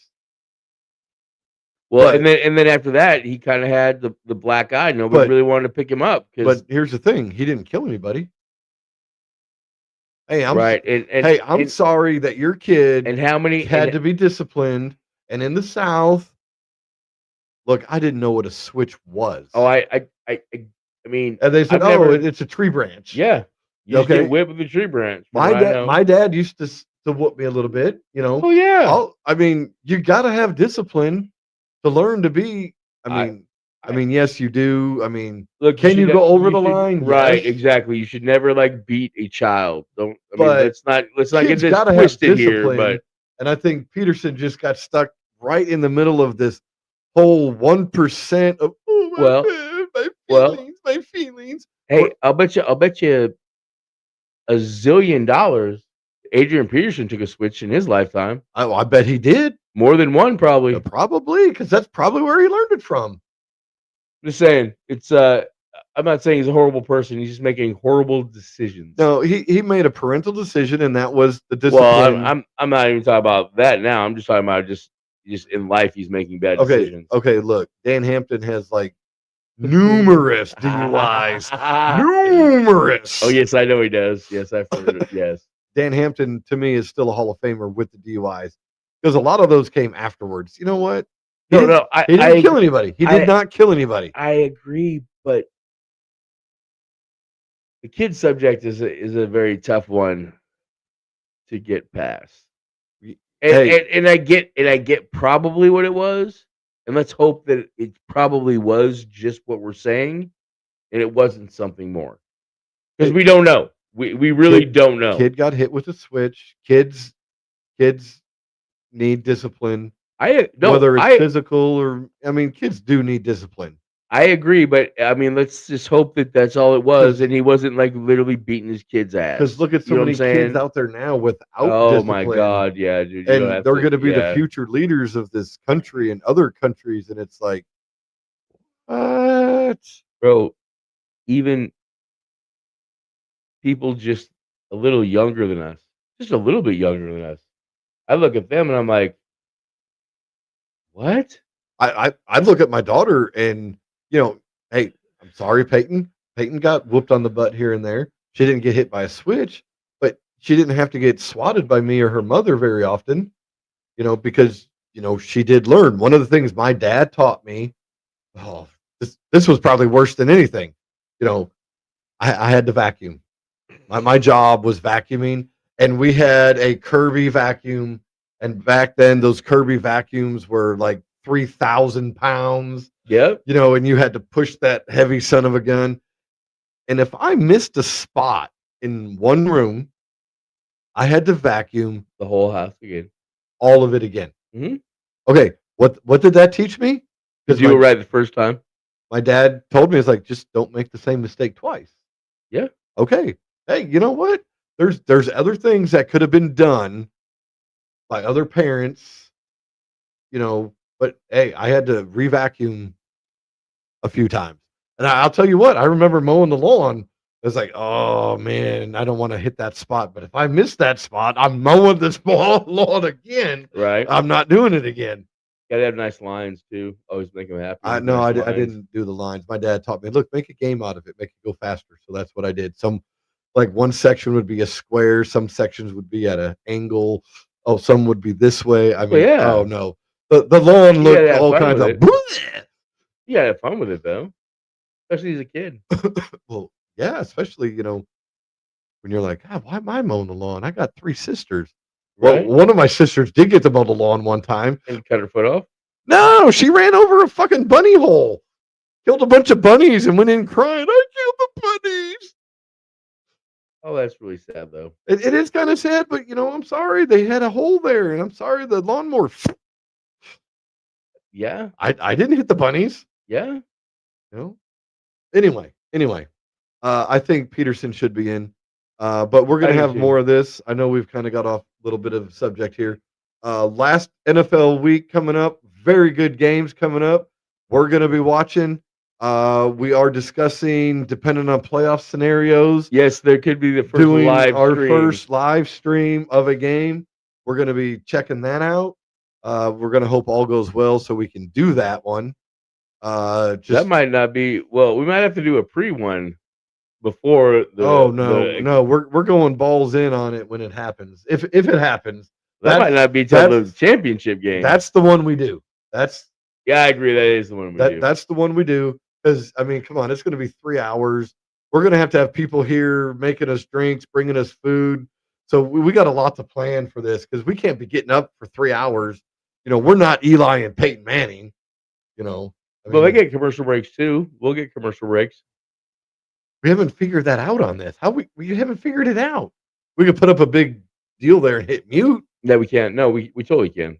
Well, and then after that, he kind of had the black eye. Nobody really wanted to pick him up. But here's the thing: he didn't kill anybody. Hey, I'm sorry that your kid and how many had to be disciplined. And in the South, look, I didn't know what a switch was. Oh, I mean, and they said, it's a tree branch. Yeah, you just get whipped with a tree branch. My dad used to whoop me a little bit. Oh yeah. I mean, you got to have discipline to learn to be. I mean, yes, you do. I mean, look, can you go over the line? Right, yes. Exactly. You should never beat a child. Let's not get this twisted here. But and I think Peterson just got stuck right in the middle of this whole 1% of my feelings. Hey, I'll bet you $1 zillion. Adrian Peterson took a switch in his lifetime. I bet he did. More than one, probably. Probably, because that's probably where he learned it from. I'm just saying, it's I'm not saying he's a horrible person. He's just making horrible decisions. No, he made a parental decision, and that was the discipline. Well, I'm not even talking about that now. I'm just talking about just in life he's making bad decisions. Okay, look, Dan Hampton has numerous DUIs. Numerous. Oh yes, I know he does. Yes, I've heard it. Yes. Dan Hampton to me is still a Hall of Famer with the DUIs because a lot of those came afterwards. You know what? He didn't kill anybody. He did not kill anybody. I agree, but the kid subject is a very tough one to get past. And I get probably what it was, and let's hope that it probably was just what we're saying, and it wasn't something more because we don't know. We really don't know. Kid got hit with a switch. Kids need discipline. Whether it's physical or kids do need discipline. I agree, but let's just hope that that's all it was, and he wasn't literally beating his kid's ass. Because look at so many kids out there now without discipline. My God, yeah, dude. And they're going to be the future leaders of this country and other countries, and it's like, what, bro? Even people just a little younger than us, just a little bit younger than us. I look at them and I'm like, what? I look at my daughter and, hey, I'm sorry, Peyton. Peyton got whooped on the butt here and there. She didn't get hit by a switch, but she didn't have to get swatted by me or her mother very often, because, she did learn. One of the things my dad taught me Oh, this was probably worse than anything. You know, I had to vacuum. My job was vacuuming, and we had a Kirby vacuum. And back then, those Kirby vacuums were like 3,000 pounds. Yep. You know, and you had to push that heavy son of a gun. And if I missed a spot in one room, I had to vacuum The whole house again. all of it again. Mhm. Okay, what did that teach me? Did Because you were right the first time? my dad told me, it's like, just don't make the same mistake twice. Yeah. Okay. Hey, you know what? There's other things that could have been done by other parents, you know, but hey, I had to re-vacuum a few times. And I'll tell you what, I remember mowing the lawn. It was like, oh man, I don't want to hit that spot. But if I miss that spot, I'm mowing this lawn again. Right. I'm not doing it again. Gotta have nice lines too. Always make them happy. I with no, nice I lines. didn't do the lines. My dad taught me, look, make a game out of it, make it go faster. So that's what I did. Some like one section would be a square, some sections would be at an angle. Oh, some would be this way. I mean, yeah. oh no. The lawn You looked gotta have all fun kinds with of it. You gotta have fun with it though, especially as a kid. well, yeah, especially, you know, when you're like, God, why am I mowing the lawn? I got 3 sisters. Well, Right? one of my sisters did get to mow the lawn one time. And cut her foot off. No, she ran over a fucking bunny hole. Killed a bunch of bunnies and went in crying, I killed the bunnies. Oh, that's really sad though. It is kind of sad, but you know, I'm sorry they had a hole there, and I'm sorry the lawnmower. Yeah. I didn't hit the bunnies. Yeah. You know. Anyway, I think Peterson should be in, but we're I gonna do have too. more of this. I know we've kind of got off a little bit of subject here. Last NFL week coming up, very good games coming up. We're gonna be watching. We are discussing, depending on playoff scenarios, Yes, there could be the first doing live our stream. first live stream of a game. We're going to be checking that out. We're going to hope all goes well so we can do that one. That Just might not be. Well, we might have to do a pre one before the. oh no, the, no, we're going balls in on it when it happens. If it happens, That might not be till the that's championship game. that's the one we do. Yeah, I agree. That is the one we do. That's the one we do. Because I mean, come on, it's going to be 3 hours. We're going to have people here making us drinks, bringing us food. So we got a lot to plan for this because we can't be getting up for 3 hours. You know, we're not Eli and Peyton Manning. You know, Well, they get commercial breaks too. We'll get commercial breaks. we haven't figured that out on this. How we haven't figured it out. We could put up a big deal there and hit mute. No, we can't. No, we totally can.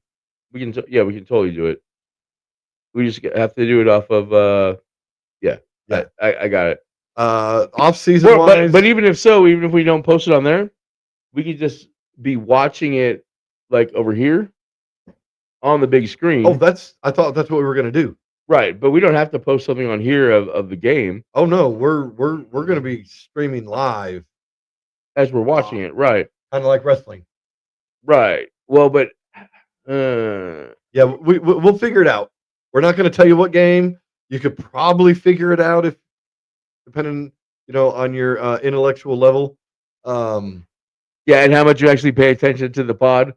We can. Yeah, we can totally do it. We just have to do it off of. Yeah. Yeah. I got it. Off season Well, wise, but even if so, even if we don't post it on there, we could just be watching it like over here on the big screen. oh, I thought that's what we were gonna do. Right, but we don't have to post something on here of the game Oh no, we're gonna be streaming live, as we're watching it. Right, kind of like wrestling. right. Well, but Yeah, we'll figure it out. We're not going to tell you what game. You could probably figure it out if, depending, you know, on your intellectual level. Yeah, and how much you actually pay attention to the pod.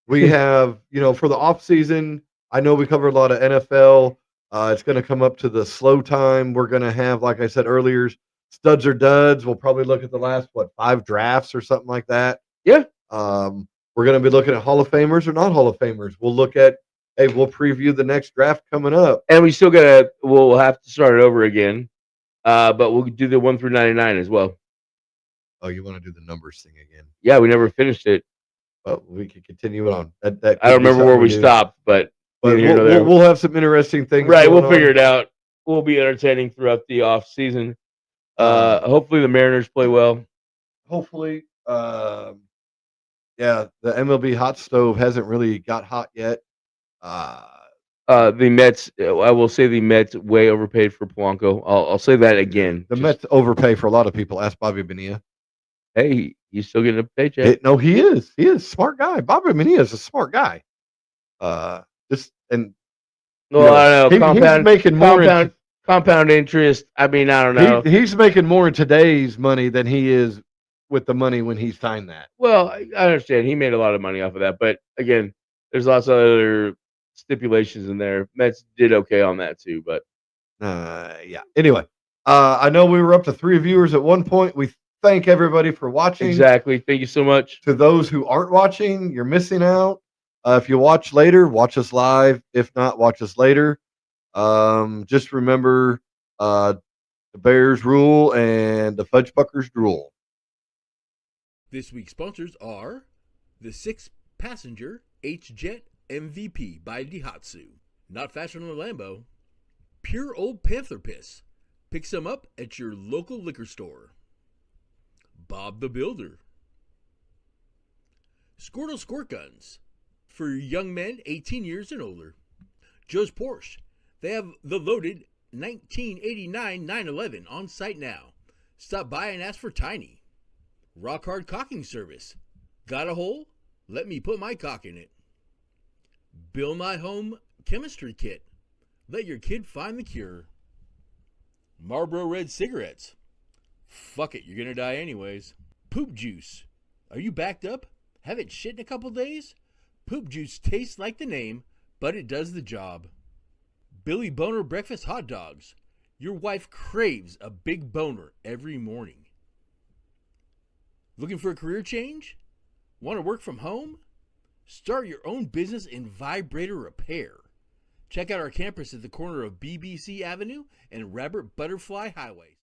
We have, you know, for the off season. I know we cover a lot of NFL. It's going to come up to the slow time. We're going to have, like I said earlier, studs or duds. We'll probably look at the last 5 drafts or something like that. Yeah. We're going to be looking at Hall of Famers or not Hall of Famers. We'll look at, hey, we'll preview the next draft coming up. And we still we'll have to start it over again. But we'll do the 1 through 99 as well. Oh, you want to do the numbers thing again? Yeah, we never finished it. But we can continue it on. That I don't remember where we stopped, but we'll have some interesting things. Right, we'll figure it out. We'll be entertaining throughout the off season. Hopefully the Mariners play well. Hopefully, yeah, the MLB hot stove hasn't really got hot yet. The Mets, I will say the Mets way overpaid for Polanco. I'll say that again. The Mets overpay for a lot of people. Ask Bobby Bonilla. Hey, he's still getting a paycheck. No, he is. He is a smart guy. Bobby Bonilla is a smart guy. Just and Well, I don't know. he's making more compound interest. I mean, I don't know. He's making more in today's money than he is with the money when he signed that. Well, I understand he made a lot of money off of that, but again, there's lots of other stipulations in there. Mets did okay on that too, but Yeah. Anyway, I know we were up to 3 viewers at one point. We thank everybody for watching. Exactly. Thank you so much. To those who aren't watching, you're missing out. If you watch later, watch us live. If not, watch us later. Just remember the Bears rule and the Fudge Puckers drool. This week's sponsors are the 6-passenger H-Jet MVP by Daihatsu. Not faster than a Lambo. Pure Old Panther Piss. Pick some up at your local liquor store. Bob the Builder. Squirtle Squirt Guns for young men 18 years and older. Joe's Porsche. They have the loaded 1989 911 on site now. Stop by and ask for Tiny. Rock Hard Cocking Service. Got a hole? Let me put my cock in it. Build My Home Chemistry Kit. Let your kid find the cure. Marlboro Red Cigarettes. Fuck it, you're gonna die anyways. Poop Juice. Are you backed up? Haven't shit in a couple days? Poop Juice tastes like the name, but it does the job. Billy Boner Breakfast Hot Dogs. Your wife craves a big boner every morning. Looking for a career change? Want to work from home? Start your own business in vibrator repair. Check out our campus at the corner of BBC Avenue and Rabbit Butterfly Highway.